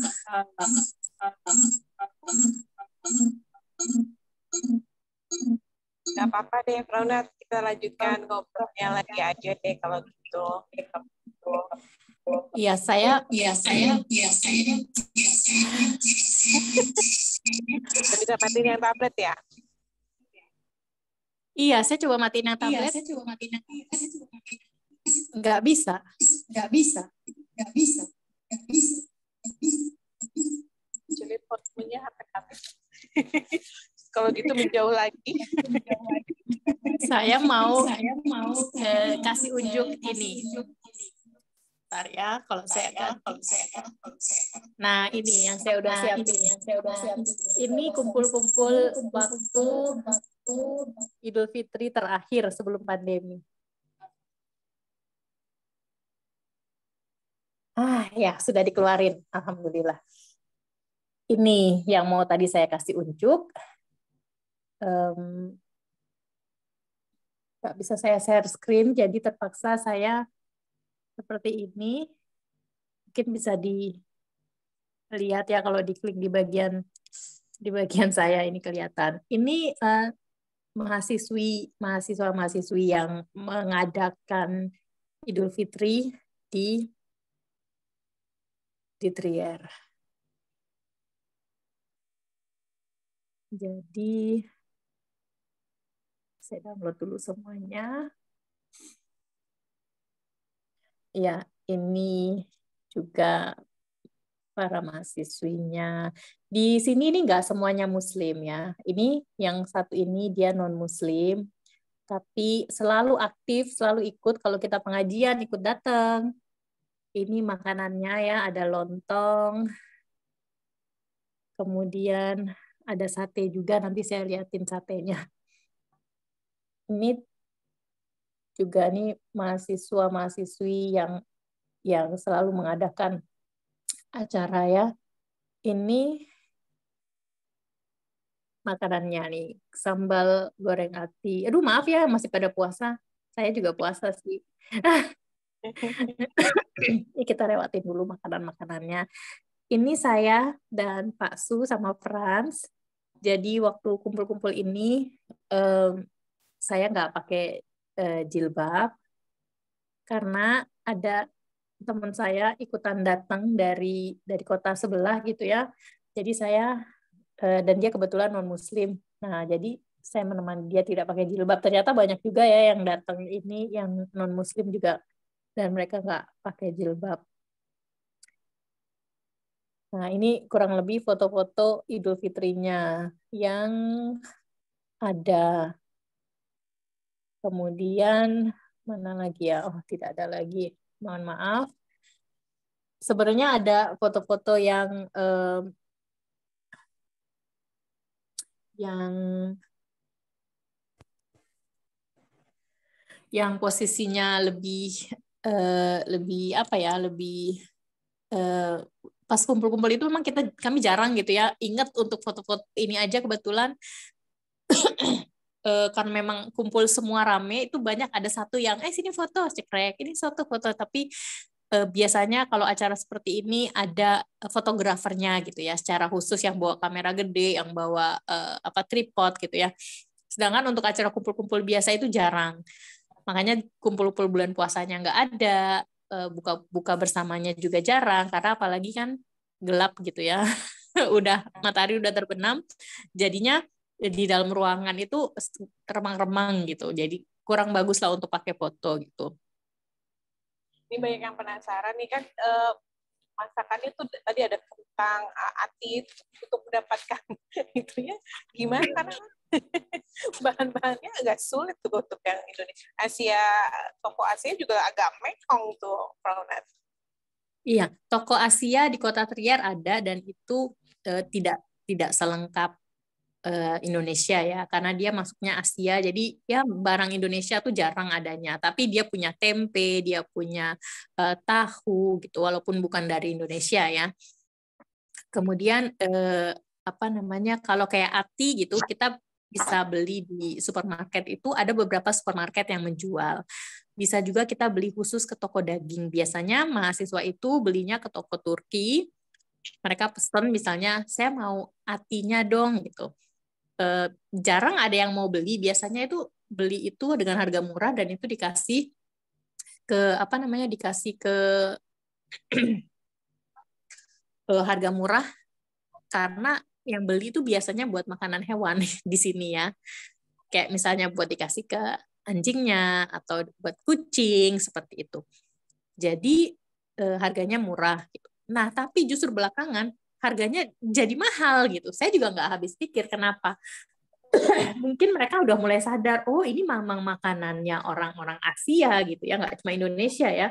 Nggak apa-apa deh, Frau Nat. Kita lanjutkan ngobrolnya lagi aja deh kalau gitu. Iya, saya. Bisa matiin yang tablet ya? Iya, saya coba matiin yang tablet. Nggak bisa. Jadi volumenya HP. Kalau gitu menjauh lagi. Saya mau kasih unjuk ini. Bentar ya, kalau saya Nah, ini yang saya udah siapin. Ini kumpul-kumpul waktu Idul Fitri terakhir sebelum pandemi. Ya, sudah dikeluarin. Alhamdulillah. Ini yang mau tadi saya kasih unjuk. Nggak bisa saya share screen, jadi terpaksa saya seperti ini. Mungkin bisa dilihat ya kalau diklik di bagian saya ini kelihatan. Ini mahasiswa-mahasiswi yang mengadakan Idul Fitri di Trier. Jadi saya download dulu semuanya. Ya, ini juga para mahasiswinya. Di sini ini nggak semuanya Muslim ya. Ini yang satu ini dia non-Muslim, tapi selalu aktif, selalu ikut. Kalau kita pengajian, ikut datang. Ini makanannya ya, ada lontong. Kemudian ada sate juga, nanti saya liatin satenya. Ini juga nih mahasiswa-mahasiswi yang selalu mengadakan acara ya. Ini makanannya nih, sambal goreng ati. Aduh maaf ya, masih pada puasa. Saya juga puasa sih. Ini kita lewatin dulu makanan-makanannya. Ini saya dan Pak Su sama Franz. Jadi waktu kumpul-kumpul ini saya nggak pakai jilbab karena ada teman saya ikutan datang dari kota sebelah gitu ya. Jadi saya dan dia kebetulan non Muslim. Nah jadi saya menemani dia tidak pakai jilbab. Ternyata banyak juga ya yang datang ini yang non Muslim juga dan mereka nggak pakai jilbab. Nah, ini kurang lebih foto-foto Idul Fitrinya yang ada. Kemudian, mana lagi ya? Oh, tidak ada lagi. Mohon maaf. Sebenarnya ada foto-foto yang posisinya lebih apa ya? Lebih pas kumpul-kumpul itu memang kami jarang gitu ya ingat untuk foto-foto ini aja kebetulan karena memang kumpul semua rame itu banyak ada satu yang sini foto cekrek ini foto tapi biasanya kalau acara seperti ini ada fotografernya gitu ya secara khusus yang bawa kamera gede yang bawa tripod gitu ya sedangkan untuk acara kumpul-kumpul biasa itu jarang makanya kumpul-kumpul bulan puasanya nggak ada buka bersamanya juga jarang karena apalagi kan gelap gitu ya matahari udah terbenam jadinya di dalam ruangan itu remang-remang gitu jadi kurang bagus lah untuk pakai foto gitu. Ini banyak yang penasaran nih kan masakannya tuh tadi ada kentang ati untuk mendapatkan itunya gimana karena bahan-bahannya agak sulit tuh untuk yang Indonesia. Toko Asia juga agak mekong tuh, Pronat. Iya, toko Asia di Kota Trier ada dan itu tidak selengkap Indonesia ya, karena dia masuknya Asia. Jadi ya barang Indonesia tuh jarang adanya, tapi dia punya tempe, dia punya tahu gitu, walaupun bukan dari Indonesia ya. Kemudian kalau kayak ati gitu kita bisa beli di supermarket itu ada beberapa supermarket yang menjual. Bisa juga kita beli khusus ke toko daging. Biasanya mahasiswa itu belinya ke toko Turki. Mereka pesen misalnya saya mau atinya dong gitu. Jarang ada yang mau beli. Biasanya itu beli itu dengan harga murah dan itu dikasih ke harga murah karena yang beli itu biasanya buat makanan hewan di sini ya. Kayak misalnya buat dikasih ke anjingnya atau buat kucing seperti itu. Jadi harganya murah gitu. Nah, tapi justru belakangan harganya jadi mahal gitu. Saya juga nggak habis pikir kenapa. mungkin mereka udah mulai sadar, oh ini memang makanannya orang-orang Asia gitu ya, nggak cuma Indonesia ya.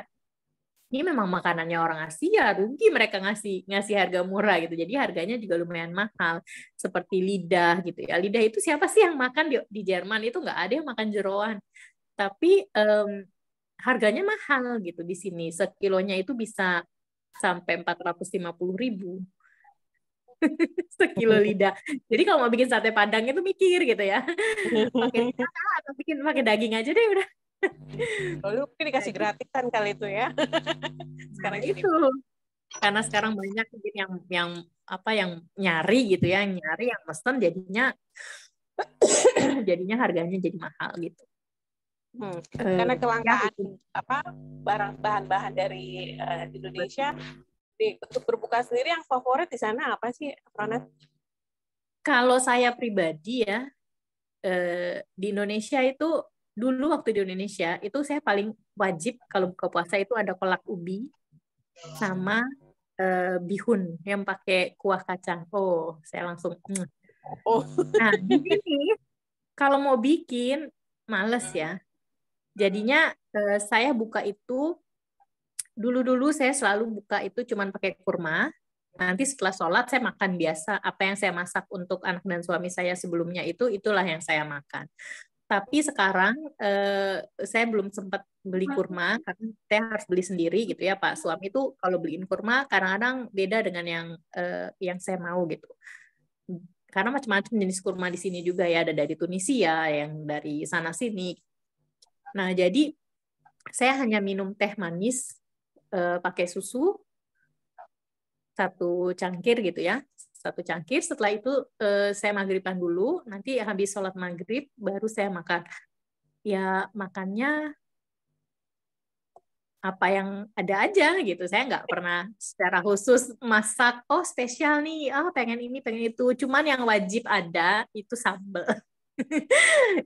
Ini memang makanannya orang Asia, rugi mereka ngasih harga murah gitu. Jadi harganya juga lumayan mahal. Seperti lidah gitu ya. Lidah itu siapa sih yang makan di Jerman itu nggak ada yang makan jeroan. Tapi harganya mahal gitu di sini. Sekilonya itu bisa sampai 450.000 sekilo lidah. Jadi kalau mau bikin sate Padang itu mikir gitu ya. Pakai lidah atau bikin pakai daging aja deh udah. Lalu mungkin dikasih gratisan kali itu ya. Sekarang jadi Itu karena sekarang banyak mungkin yang nyari gitu ya, yang nyari yang mesen jadinya harganya jadi mahal gitu. Karena Ya, kelangkaan gitu. bahan-bahan dari Indonesia untuk berbuka sendiri yang favorit di sana apa sih, Ronat? Kalau saya pribadi ya di Indonesia itu dulu waktu di Indonesia itu saya paling wajib kalau buka puasa itu ada kolak ubi sama bihun yang pakai kuah kacang. Oh, saya langsung. Oh, Nah, di sini kalau mau bikin males ya. Jadinya saya buka itu dulu saya selalu buka itu cuman pakai kurma. Nanti setelah sholat saya makan biasa. Apa yang saya masak untuk anak dan suami saya sebelumnya itulah yang saya makan. Tapi sekarang saya belum sempat beli kurma karena saya harus beli sendiri gitu ya. Pak suami itu kalau beliin kurma kadang-kadang beda dengan yang saya mau gitu. Karena macam-macam jenis kurma di sini juga ya, ada dari Tunisia, yang dari sana sini. Nah, jadi saya hanya minum teh manis pakai susu 1 cangkir gitu ya. 1 cangkir. Setelah itu saya maghriban dulu. Nanti habis sholat maghrib baru saya makan. Ya makannya apa yang ada aja gitu. Saya nggak pernah secara khusus masak, oh spesial nih, pengen ini, pengen itu. Cuman yang wajib ada itu sambal.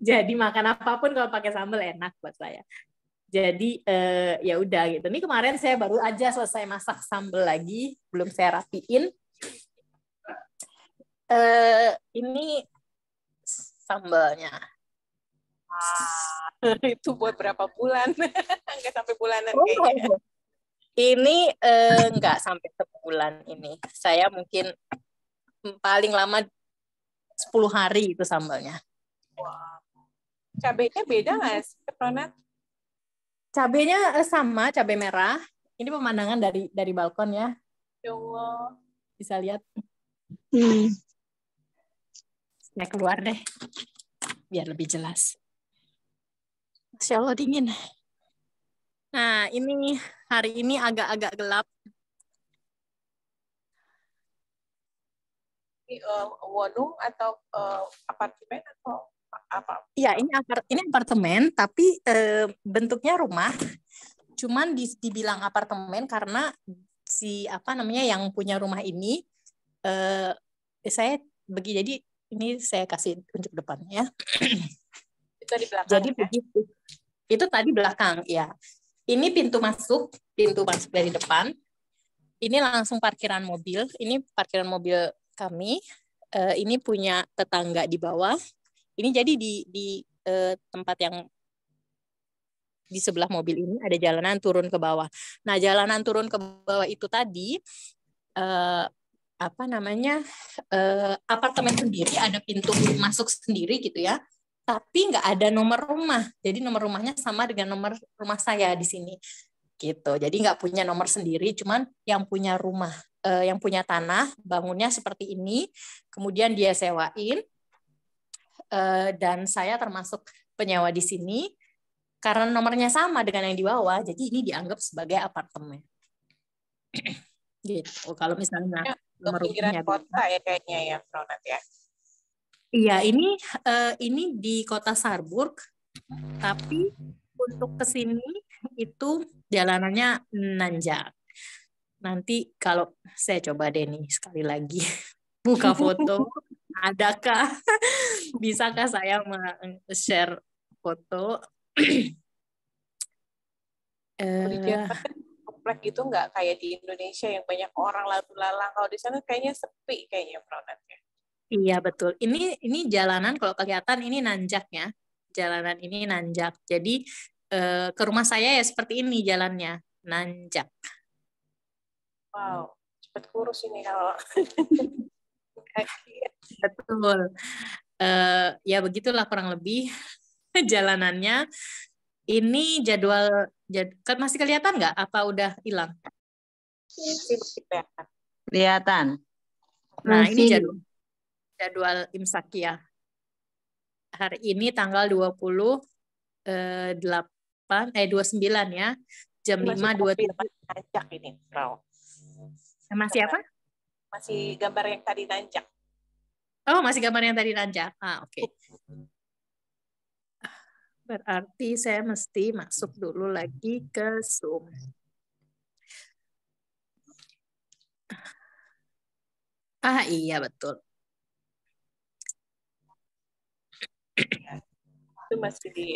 Jadi makan apapun kalau pakai sambal enak buat saya. Jadi ya udah gitu. Ini kemarin saya baru aja selesai masak sambal lagi, belum saya rapiin. Ini sambalnya. itu buat berapa bulan? Nggak sampai bulanan Oh, kayaknya. ini nggak sampai sebulan ini. Saya mungkin paling lama 10 hari itu sambalnya. Wow. Cabenya beda nggak sih, Ronat? Cabenya sama, cabai merah. Ini pemandangan dari balkon ya. Ya Allah. Bisa lihat. Saya keluar deh, biar lebih jelas. Masya Allah dingin. Nah, ini hari ini agak-agak gelap. Ini wonung atau apartemen atau apa? Iya, ini apartemen, tapi bentuknya rumah. Cuman dibilang apartemen karena yang punya rumah ini saya jadi ini saya kasih tunjuk depannya ya. Itu di belakang. Jadi begitu. Itu tadi belakang ya. Ini pintu masuk dari depan. Ini langsung parkiran mobil. Ini parkiran mobil kami. Ini punya tetangga di bawah. Ini jadi di tempat yang di sebelah mobil ini ada jalanan turun ke bawah. Nah, jalanan turun ke bawah itu tadi apartemen sendiri, ada pintu masuk sendiri gitu ya. Tapi nggak ada nomor rumah. Jadi nomor rumahnya sama dengan nomor rumah saya di sini. Gitu. Jadi nggak punya nomor sendiri, cuman yang punya rumah, yang punya tanah, bangunnya seperti ini. Kemudian dia sewain. Dan saya termasuk penyewa di sini. Karena nomornya sama dengan yang di bawah, jadi ini dianggap sebagai apartemen. Gitu. Kalau misalnya nomor pinggiran rumahnya kota ya kayaknya ya, Ronat ya. Iya, ini di kota Saarburg, tapi untuk ke sini itu jalanannya nanjak. Nanti kalau saya coba deh nih sekali lagi buka foto, bisakah saya share foto? Di Jerman kan komplek itu nggak kayak di Indonesia yang banyak orang lalu lalang. Kalau di sana kayaknya sepi kayaknya, Ronat ya. Iya betul. Ini jalanan kalau kelihatan ini nanjak ya. Jalanan ini nanjak. Jadi ke rumah saya ya seperti ini jalannya, nanjak. Wow, cepet kurus ini kalau Betul. Ya begitulah kurang lebih jalanannya. Ini kan masih kelihatan nggak? Apa udah hilang? masih kelihatan. Kelihatan. Nah, ini Masih. jadwal imsakia. Hari ini tanggal 29 ya. Jam Masih 5.27. masih nanjak ini, Frau. Masih apa? Masih gambar yang tadi nanjak. Oh, masih gambar yang tadi nanjak. Oke. Berarti saya mesti masuk dulu lagi ke Zoom. Iya betul. Itu masih di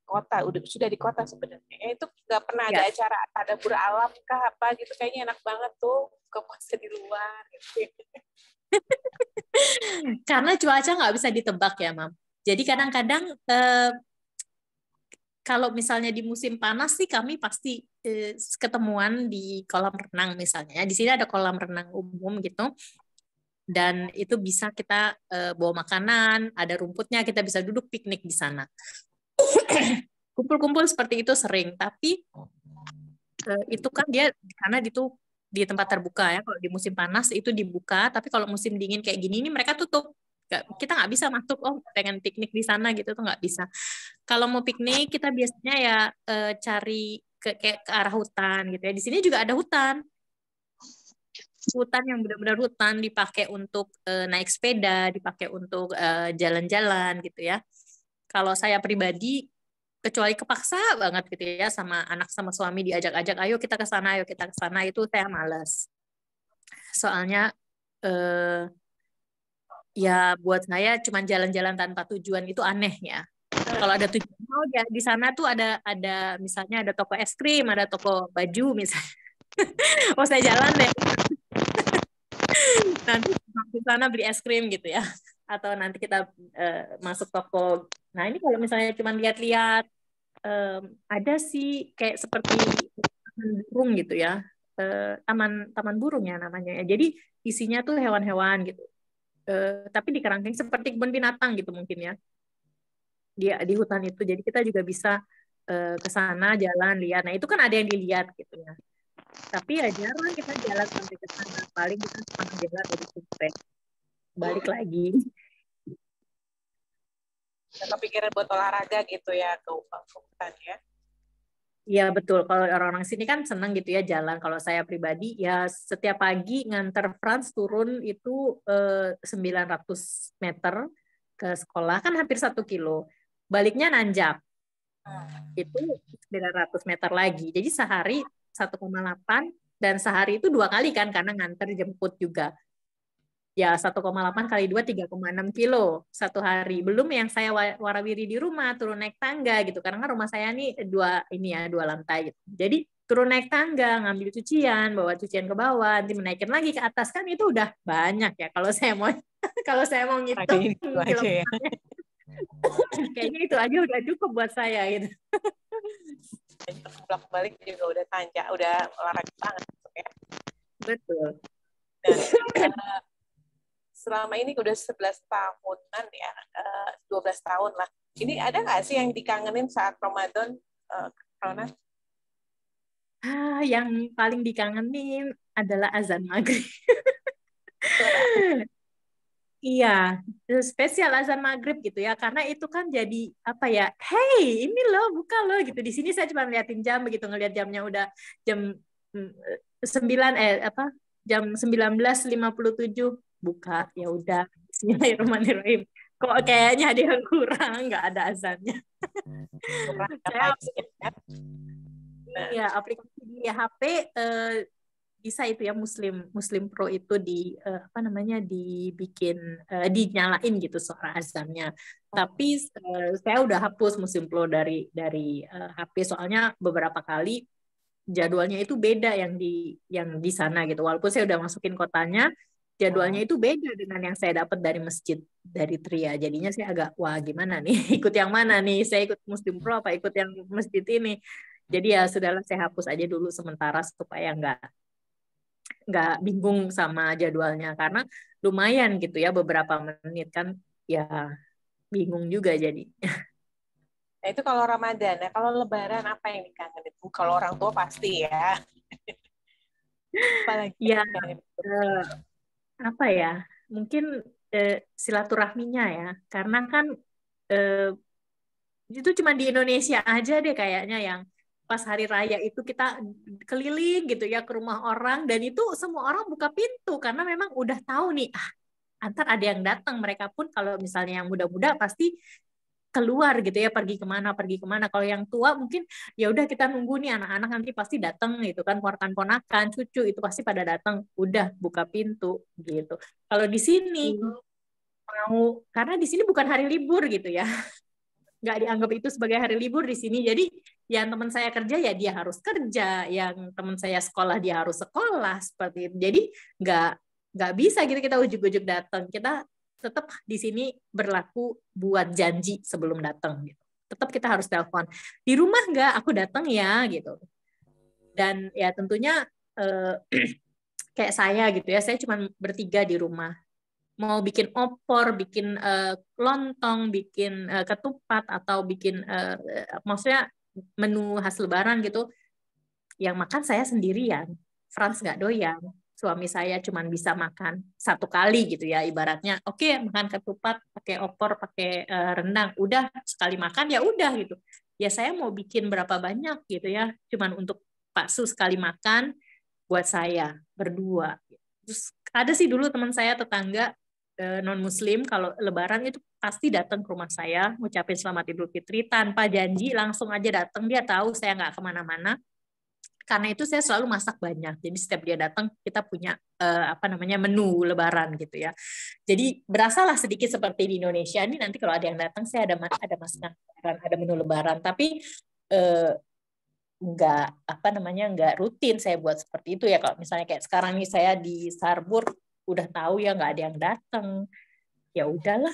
kota, sudah di kota sebenarnya. Itu nggak pernah ada Ya. acara tadabbur alam kah apa gitu, kayaknya enak banget tuh ke puasa di luar gitu. Karena cuaca nggak bisa ditebak ya, Mam. Jadi kadang-kadang kalau misalnya di musim panas sih kami pasti ketemuan di kolam renang misalnya. Di sini ada kolam renang umum gitu. Dan itu bisa kita bawa makanan, ada rumputnya, kita bisa duduk piknik di sana. Kumpul-kumpul seperti itu sering, tapi itu kan dia karena itu di tempat terbuka ya. Kalau di musim panas itu dibuka, tapi kalau musim dingin kayak gini ini mereka tutup. Kita nggak bisa masuk, pengen piknik di sana gitu tuh nggak bisa. Kalau mau piknik kita biasanya ya cari kayak ke arah hutan gitu ya. Di sini juga ada hutan yang benar-benar hutan, dipakai untuk naik sepeda, dipakai untuk jalan-jalan gitu ya. Kalau saya pribadi kecuali kepaksa banget gitu ya sama anak sama suami diajak-ajak ayo kita ke sana itu saya malas. Soalnya ya buat saya cuma jalan-jalan tanpa tujuan itu aneh ya. Kalau ada tujuan ya di sana tuh ada misalnya ada toko es krim, ada toko baju misalnya. Saya jalan deh. Nanti di sana beli es krim gitu ya. Atau nanti kita masuk toko. Nah, ini kalau misalnya cuma lihat-lihat ada sih kayak seperti taman burung gitu ya. Taman burung ya namanya ya. Jadi isinya tuh hewan-hewan gitu. Tapi di kerangkeng seperti kebun binatang gitu mungkin ya. Di hutan itu. Jadi kita juga bisa ke sana jalan lihat. Nah, itu kan ada yang dilihat gitu ya. Tapi ya jarang kita jalan sampai ke sana. Paling kita cuma jalan dari Tumpeng. Balik lagi. Kepikiran buat olahraga gitu ya ke hutan ya. Iya betul. Kalau orang-orang sini kan senang gitu ya jalan. Kalau saya pribadi ya setiap pagi nganter Franz turun itu 900 meter ke sekolah kan hampir 1 kilo. Baliknya nanjak. Itu 900 meter lagi. Jadi sehari 1,8 dan sehari itu 2 kali kan karena nganter jemput juga. Ya 1,8 kali 2 3,6 kilo satu hari. Belum yang saya warawiri di rumah turun naik tangga gitu. Karena kan rumah saya nih dua lantai gitu. Jadi turun naik tangga, ngambil cucian, bawa cucian ke bawah, nanti menaikin lagi ke atas kan itu udah banyak ya kalau saya mau ngitung kilometernya. Kayaknya itu aja udah cukup buat saya gitu. Bolak balik juga udah tanjak, udah olahraga banget ya. Betul. Dan selama ini udah 11 tahunan ya, 12 tahun lah. Ini ada nggak sih yang dikangenin saat Ramadan, Rona? Yang paling dikangenin adalah azan maghrib. Iya, spesial azan maghrib gitu ya, karena itu kan jadi apa ya? Hey, ini loh, buka loh gitu. Di sini saya cuma ngeliatin jam begitu, ngeliat jamnya udah jam 9 jam 19.57 buka ya udah. Bismillahirrahmanirrahim. Kok kayaknya ada yang kurang, nggak ada azannya. Iya, aplikasi di HP bisa itu ya Muslim Pro itu dinyalain gitu suara azannya. Tapi saya udah hapus Muslim Pro dari HP soalnya beberapa kali jadwalnya itu beda yang di sana gitu. Walaupun saya udah masukin kotanya, jadwalnya itu beda dengan yang saya dapat dari masjid dari Tria. Jadinya saya agak wah gimana nih ikut yang mana nih? Saya ikut Muslim Pro apa ikut yang masjid ini? Jadi ya sudahlah saya hapus aja dulu sementara supaya nggak bingung sama jadwalnya karena lumayan gitu ya beberapa menit kan ya bingung juga jadi. Nah, itu kalau Ramadan. Nah, kalau Lebaran apa yang dikangenin? Kalau orang tua pasti ya. Apalagi Ya yang dikangenin? apa ya? Mungkin silaturahminya ya. Karena kan eh, itu cuma di Indonesia aja deh kayaknya yang pas hari raya itu kita keliling gitu ya ke rumah orang dan itu semua orang buka pintu karena memang udah tahu nih antar ada yang datang mereka pun kalau misalnya yang muda-muda pasti keluar gitu ya pergi kemana kalau yang tua mungkin ya udah kita nunggu nih anak-anak nanti pasti datang gitu kan ponakan-ponakan cucu itu pasti pada datang udah buka pintu gitu kalau di sini mau karena di sini bukan hari libur gitu ya nggak dianggap itu sebagai hari libur di sini jadi yang teman saya kerja ya dia harus kerja yang teman saya sekolah dia harus sekolah seperti itu jadi nggak nggak bisa gitu kita ujuk-ujuk datang kita tetap di sini berlaku buat janji sebelum datang gitu tetap kita harus telepon di rumah nggak aku datang ya gitu dan ya tentunya eh, kayak saya gitu ya saya cuma bertiga di rumah mau bikin opor, bikin lontong, bikin ketupat atau bikin maksudnya menu khas Lebaran gitu, yang makan saya sendirian. Franz nggak doyan. Suami saya cuma bisa makan satu kali gitu ya, ibaratnya. Oke, makan ketupat, pakai opor, pakai rendang, udah sekali makan ya udah gitu. Ya saya mau bikin berapa banyak gitu ya, cuman untuk Pak Su sekali makan buat saya berdua. Terus ada sih dulu teman saya tetangga non Muslim kalau Lebaran itu pasti datang ke rumah saya ngucapin selamat Idul Fitri tanpa janji langsung aja datang dia tahu saya nggak kemana-mana karena itu saya selalu masak banyak jadi setiap dia datang kita punya apa namanya menu Lebaran gitu ya jadi berasalah sedikit seperti di Indonesia ini nanti kalau ada yang datang saya ada masakan Lebaran ada menu Lebaran tapi eh, nggak apa namanya nggak rutin saya buat seperti itu ya kalau misalnya kayak sekarang nih saya di Sarbur udah tahu ya nggak ada yang datang ya udahlah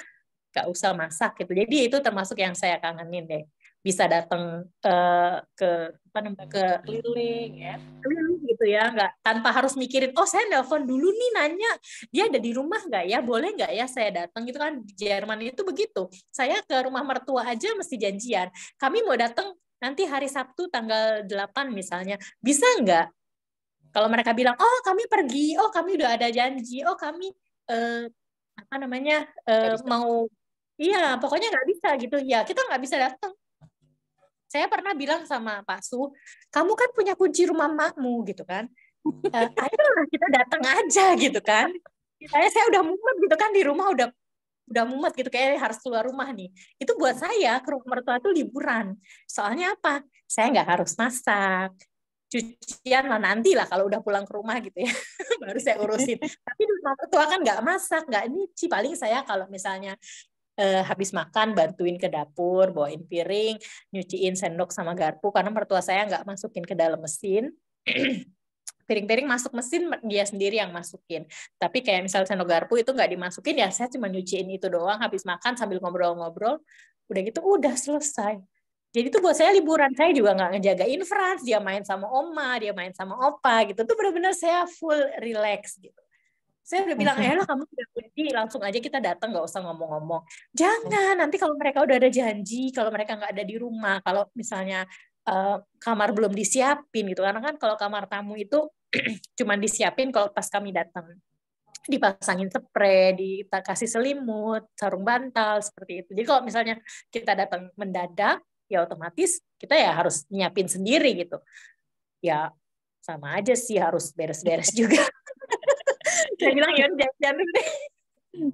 nggak usah masak gitu jadi itu termasuk yang saya kangenin deh bisa datang ke apa namanya ke Keliling ya. keliling gitu ya nggak tanpa harus mikirin oh saya nelpon dulu nih nanya dia ada di rumah nggak ya boleh nggak ya saya datang gitu kan di Jerman itu begitu saya ke rumah mertua aja mesti janjian kami mau datang nanti hari Sabtu tanggal 8 misalnya bisa nggak kalau mereka bilang oh kami pergi oh kami udah ada janji oh kami apa namanya mau iya pokoknya nggak bisa gitu ya kita nggak bisa datang saya pernah bilang sama Pak Su, kamu kan punya kunci rumah makmu gitu kan. Ayolah kita datang aja gitu kan. Saya udah mumet gitu kan di rumah udah mumet gitu kayak harus keluar rumah nih. Itu buat saya ke rumah mertua itu liburan. Soalnya apa? Saya nggak harus masak. Cucian lah nanti lah kalau udah pulang ke rumah gitu ya baru saya urusin. Tapi di rumah mertua kan nggak masak, nggak nyuci. Paling saya kalau misalnya habis makan bantuin ke dapur, bawain piring, nyuciin sendok sama garpu karena mertua saya nggak masukin ke dalam mesin. Piring-piring masuk mesin dia sendiri yang masukin. Tapi kayak misalnya sendok garpu itu nggak dimasukin ya saya cuma nyuciin itu doang habis makan sambil ngobrol-ngobrol. Udah gitu udah selesai. Jadi itu buat saya liburan saya juga nggak ngejagain Franz, dia main sama oma, dia main sama opa gitu. Tuh benar-benar saya full relax gitu. Saya udah bilang, lah kamu udah kunci, langsung aja kita datang, nggak usah ngomong-ngomong. Jangan, nanti kalau mereka udah ada janji, kalau mereka nggak ada di rumah, kalau misalnya kamar belum disiapin gitu, karena kan kalau kamar tamu itu cuma disiapin kalau pas kami datang. Dipasangin spray, dikasih selimut, sarung bantal, seperti itu. Jadi kalau misalnya kita datang mendadak, ya otomatis kita ya harus nyiapin sendiri gitu. Ya sama aja sih harus beres-beres juga. Saya bilang ya jangan dulu deh.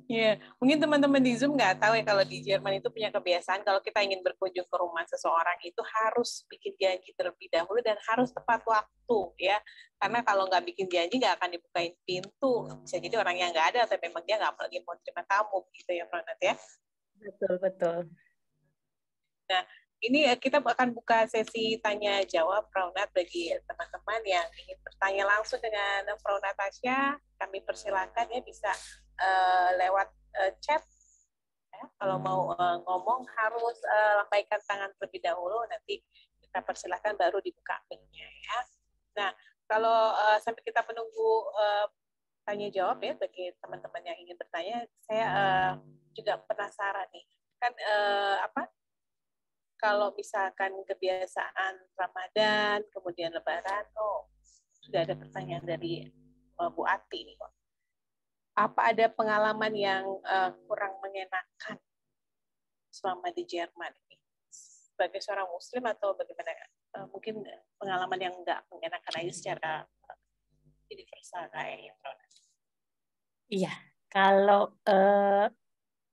Ya, mungkin teman-teman di Zoom nggak tahu ya kalau di Jerman itu punya kebiasaan kalau kita ingin berkunjung ke rumah seseorang itu harus bikin janji terlebih dahulu dan harus tepat waktu ya. Karena kalau nggak bikin janji nggak akan dibukain pintu. Bisa jadi orang yang nggak ada atau memang dia nggak lagi mau terima tamu gitu ya, Pranat ya. Betul betul. Nah, ini kita akan buka sesi tanya jawab Pronat bagi teman-teman yang ingin bertanya langsung dengan Frau Natasha. Kami persilakan ya bisa lewat chat. Ya. Kalau mau ngomong harus lambaikan tangan terlebih dahulu, nanti kita persilakan baru dibuka mic-nya ya. Nah, kalau sampai kita menunggu tanya jawab ya bagi teman-teman yang ingin bertanya, saya juga penasaran nih. Kan kalau misalkan kebiasaan Ramadan, kemudian Lebaran, sudah ada pertanyaan dari Bu Ati nih. Apa ada pengalaman yang kurang mengenakan selama di Jerman ini? Sebagai seorang Muslim atau bagaimana? Mungkin pengalaman yang nggak mengenakan aja secara universal kayak yang Iya, kalau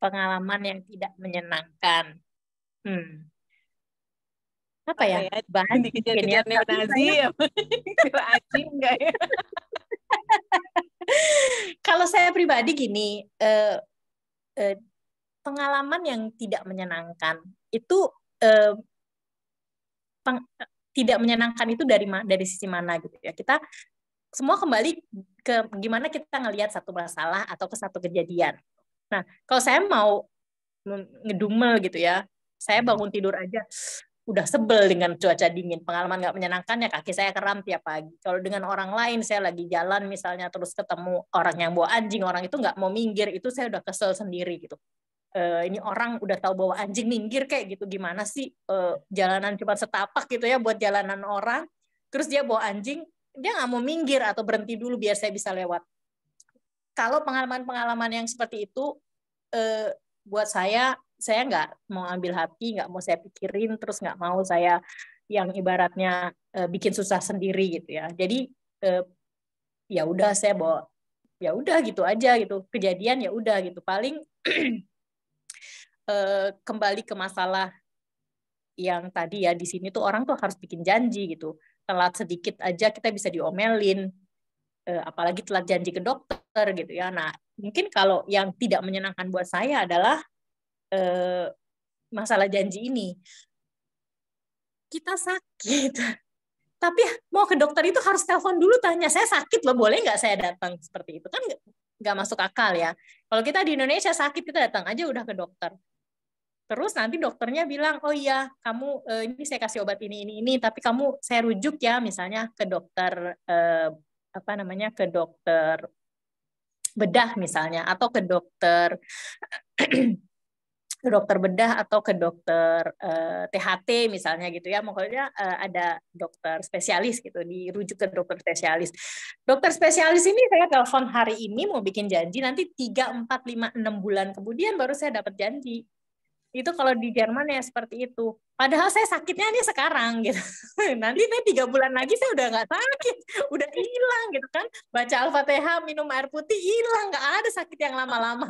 pengalaman yang tidak menyenangkan. Apa ya? Banyak dikejar-kejar neonazi, anjing nggak ya? Kalau saya pribadi gini, pengalaman yang tidak menyenangkan itu tidak menyenangkan itu dari sisi mana gitu ya? Kita semua kembali ke gimana kita ngelihat satu masalah atau ke satu kejadian. Nah, kalau saya mau ngedumel gitu ya, saya bangun tidur aja udah sebel dengan cuaca dingin, pengalaman nggak menyenangkan ya kaki saya kram tiap pagi. Kalau dengan orang lain, saya lagi jalan misalnya terus ketemu orang yang bawa anjing, orang itu nggak mau minggir, itu saya udah kesel sendiri gitu. Ini orang udah tahu bawa anjing minggir kayak gitu, gimana sih jalanan cuma setapak gitu ya buat jalanan orang, terus dia bawa anjing, dia nggak mau minggir atau berhenti dulu biar saya bisa lewat. Kalau pengalaman-pengalaman yang seperti itu buat saya nggak mau ambil hati, nggak mau saya pikirin, terus nggak mau saya yang ibaratnya bikin susah sendiri gitu ya. Jadi ya udah saya bawa, ya udah gitu aja gitu, kejadian ya udah gitu. Paling kembali ke masalah yang tadi ya, di sini tuh orang tuh harus bikin janji gitu. Telat sedikit aja kita bisa diomelin, apalagi telat janji ke dokter gitu ya. Nah, mungkin kalau yang tidak menyenangkan buat saya adalah masalah janji ini. Kita sakit, tapi mau ke dokter itu harus telepon dulu tanya, saya sakit loh, boleh nggak saya datang? Seperti itu kan nggak masuk akal ya. Kalau kita di Indonesia sakit, kita datang aja udah ke dokter. Terus nanti dokternya bilang, oh iya, kamu ini saya kasih obat ini, tapi kamu saya rujuk ya, misalnya ke dokter ke dokter bedah misalnya, atau ke dokter bedah atau ke dokter THT misalnya gitu ya, pokoknya ada dokter spesialis gitu, dirujuk ke dokter spesialis. Dokter spesialis ini saya telepon hari ini mau bikin janji, nanti 3, 4, 5, 6 bulan kemudian baru saya dapat janji. Itu kalau di Jerman ya seperti itu. Padahal saya sakitnya nih sekarang gitu. Nanti 3 bulan lagi saya udah nggak sakit, udah hilang gitu kan. Baca Al-Fatihah, minum air putih, hilang, nggak ada sakit yang lama-lama.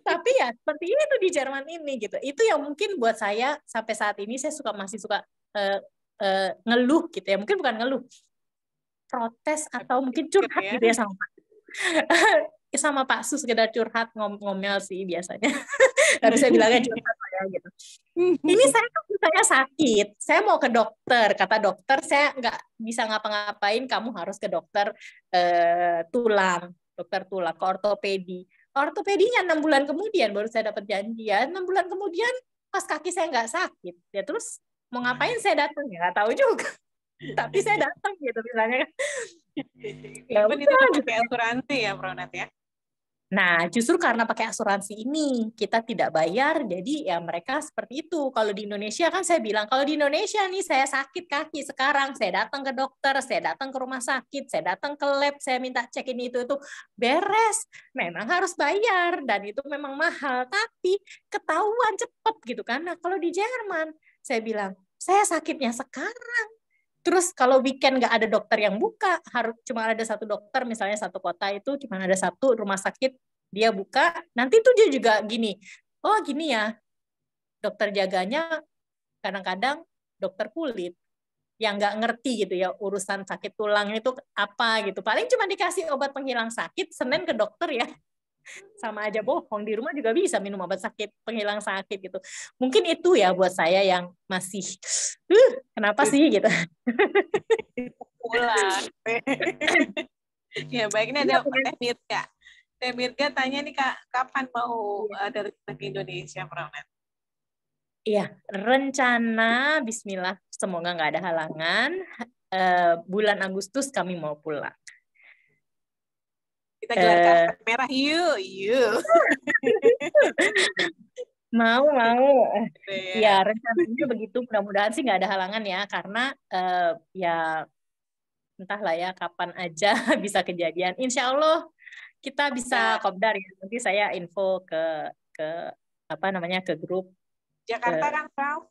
Tapi ya seperti itu di Jerman ini gitu. Itu yang mungkin buat saya sampai saat ini saya masih suka ngeluh gitu ya. Mungkin bukan ngeluh, protes atau mungkin curhat gitu ya sama Pak Sus, sekedar curhat, ngomel sih biasanya. Tapi saya bilangnya curhat ya gitu. Ini saya sakit, saya mau ke dokter. Kata dokter saya nggak bisa ngapa-ngapain, kamu harus ke dokter tulang, ke ortopedi. Ortopedinya 6 bulan kemudian baru saya dapat janji ya. 6 bulan kemudian pas kaki saya nggak sakit. Ya terus mau ngapain saya datang ya nggak tahu juga. Tapi saya datang gitu misalnya. Ya itu gitu. Pakai asuransi ya, Pronat ya. Nah, justru karena pakai asuransi ini, kita tidak bayar, jadi ya mereka seperti itu. Kalau di Indonesia kan saya bilang, kalau di Indonesia nih saya sakit kaki sekarang, saya datang ke dokter, saya datang ke rumah sakit, saya datang ke lab, saya minta cek ini itu beres. Memang harus bayar, dan itu memang mahal, tapi ketahuan cepet gitu kan. Nah, kalau di Jerman, saya bilang, saya sakitnya sekarang. Terus kalau weekend nggak ada dokter yang buka, harus cuma ada satu dokter, misalnya satu kota itu cuma ada satu rumah sakit, dia buka, nanti tuh dia juga gini, oh gini ya, dokter jaganya kadang-kadang dokter kulit, yang nggak ngerti gitu ya, urusan sakit tulang itu apa gitu. Paling cuma dikasih obat penghilang sakit, Senin ke dokter ya, Sama aja bohong, di rumah juga bisa minum obat sakit, penghilang sakit gitu. Mungkin itu ya buat saya yang masih, kenapa sih gitu. Pulang. Ya baik, ini ada Teh Mirga. Teh Mirga tanya nih Kak, kapan mau datang ke Indonesia, Prof? Iya, rencana Bismillah, semoga nggak ada halangan. Bulan Agustus kami mau pulang. Kita gelar karpet merah, yuk. Mau. Ya, rencananya begitu. Mudah-mudahan sih nggak ada halangan ya, karena ya entahlah ya kapan aja bisa kejadian. Insya Allah kita bisa kopdar ya. Nanti saya info ke apa namanya ke grup. Jakarta kan, Prof?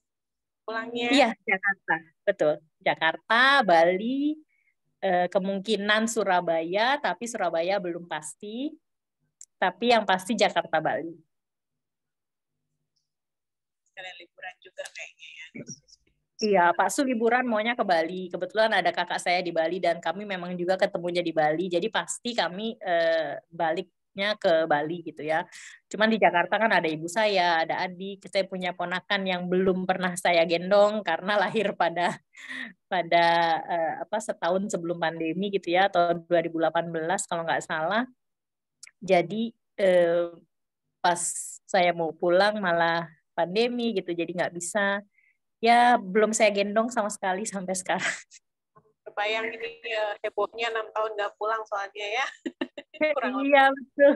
Pulangnya? Iya, Jakarta. Betul. Jakarta, Bali, kemungkinan Surabaya, tapi Surabaya belum pasti. Tapi yang pasti Jakarta, Bali. Sekalian liburan juga kayaknya ya. Iya, Pak Su liburan maunya ke Bali. Kebetulan ada kakak saya di Bali dan kami memang juga ketemunya di Bali. Jadi pasti kami baliknya ke Bali gitu ya. Cuman di Jakarta kan ada ibu saya, ada adik. Saya punya ponakan yang belum pernah saya gendong karena lahir pada setahun sebelum pandemi gitu ya, atau 2018 kalau nggak salah. Jadi pas saya mau pulang malah pandemi gitu, jadi nggak bisa. Ya belum saya gendong sama sekali sampai sekarang. Kebayang ini hebohnya 6 tahun nggak pulang soalnya ya. Iya betul.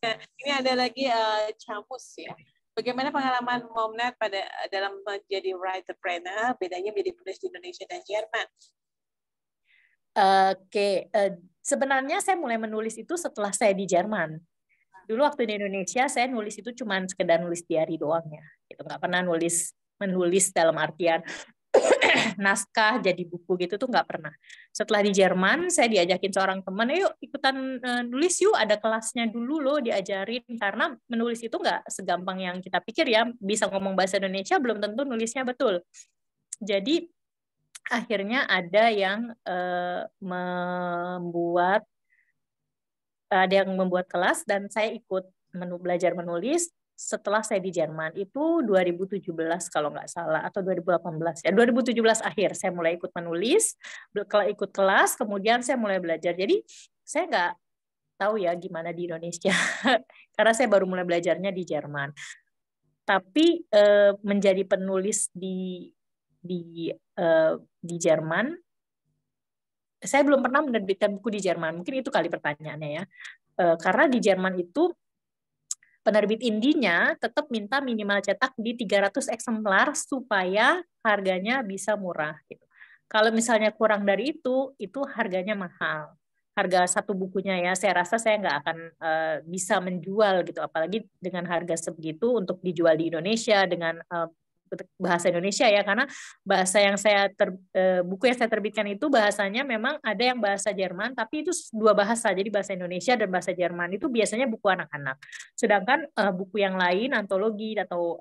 Nah, ini ada lagi Camus ya. Bagaimana pengalaman Momnat dalam menjadi writerpreneur, bedanya menjadi penulis di Indonesia dan Jerman? Oke, sebenarnya saya mulai menulis itu setelah saya di Jerman. Dulu waktu di Indonesia saya nulis itu cuma sekedar nulis diary doang ya, gitu, nggak pernah menulis dalam artian naskah jadi buku gitu tuh nggak pernah. Setelah di Jerman saya diajakin seorang teman, yuk ikutan nulis yuk, ada kelasnya dulu loh, diajarin, karena menulis itu nggak segampang yang kita pikir ya. Bisa ngomong bahasa Indonesia belum tentu nulisnya betul. Jadi akhirnya ada yang membuat kelas dan saya ikut belajar menulis setelah saya di Jerman. Itu 2017 kalau nggak salah, atau 2018 ya. 2017 akhir saya mulai ikut menulis, ikut kelas, kemudian saya mulai belajar. Jadi saya nggak tahu ya gimana di Indonesia karena saya baru mulai belajarnya di Jerman. Tapi menjadi penulis di Jerman, saya belum pernah menerbitkan buku di Jerman. Mungkin itu kali pertanyaannya ya. Karena di Jerman itu penerbit indinya tetap minta minimal cetak di 300 eksemplar supaya harganya bisa murah gitu. Kalau misalnya kurang dari itu harganya mahal. Harga satu bukunya ya, saya rasa saya nggak akan bisa menjual gitu, apalagi dengan harga sebegitu untuk dijual di Indonesia dengan bahasa Indonesia ya, karena bahasa yang buku yang saya terbitkan itu bahasanya memang ada yang bahasa Jerman, tapi itu dua bahasa, jadi bahasa Indonesia dan bahasa Jerman. Itu biasanya buku anak-anak. Sedangkan buku yang lain, antologi atau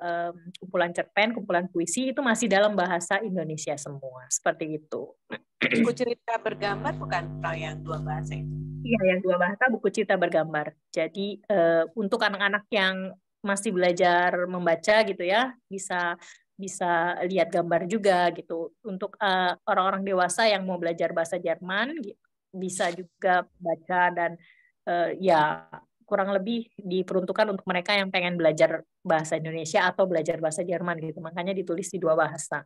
kumpulan cerpen, kumpulan puisi itu masih dalam bahasa Indonesia semua, seperti itu. Buku cerita bergambar bukan kalau yang dua bahasa itu? Iya, yang dua bahasa buku cerita bergambar. Jadi untuk anak-anak yang masih belajar membaca gitu ya, bisa lihat gambar juga gitu. Untuk orang-orang dewasa yang mau belajar bahasa Jerman bisa juga baca, dan ya kurang lebih diperuntukkan untuk mereka yang pengen belajar bahasa Indonesia atau belajar bahasa Jerman gitu. Makanya ditulis di dua bahasa.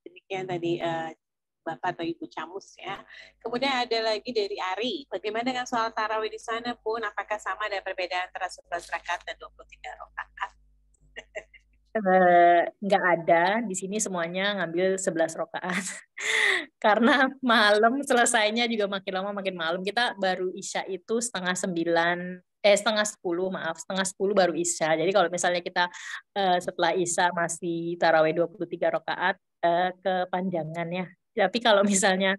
Demikian tadi Bapak atau Ibu Camus ya. Kemudian ada lagi dari Ari. Bagaimana dengan soal tarawih di sana pun? Apakah sama ada perbedaan antara 11 rakaat dan 23 rakaat? Nggak ada. Di sini semuanya ngambil 11 rakaat. Karena malam selesainya juga makin lama makin malam. Kita baru Isya itu setengah 10 baru Isya. Jadi kalau misalnya kita setelah Isya masih tarawih 23 rakaat, kepanjangan ya. Tapi kalau misalnya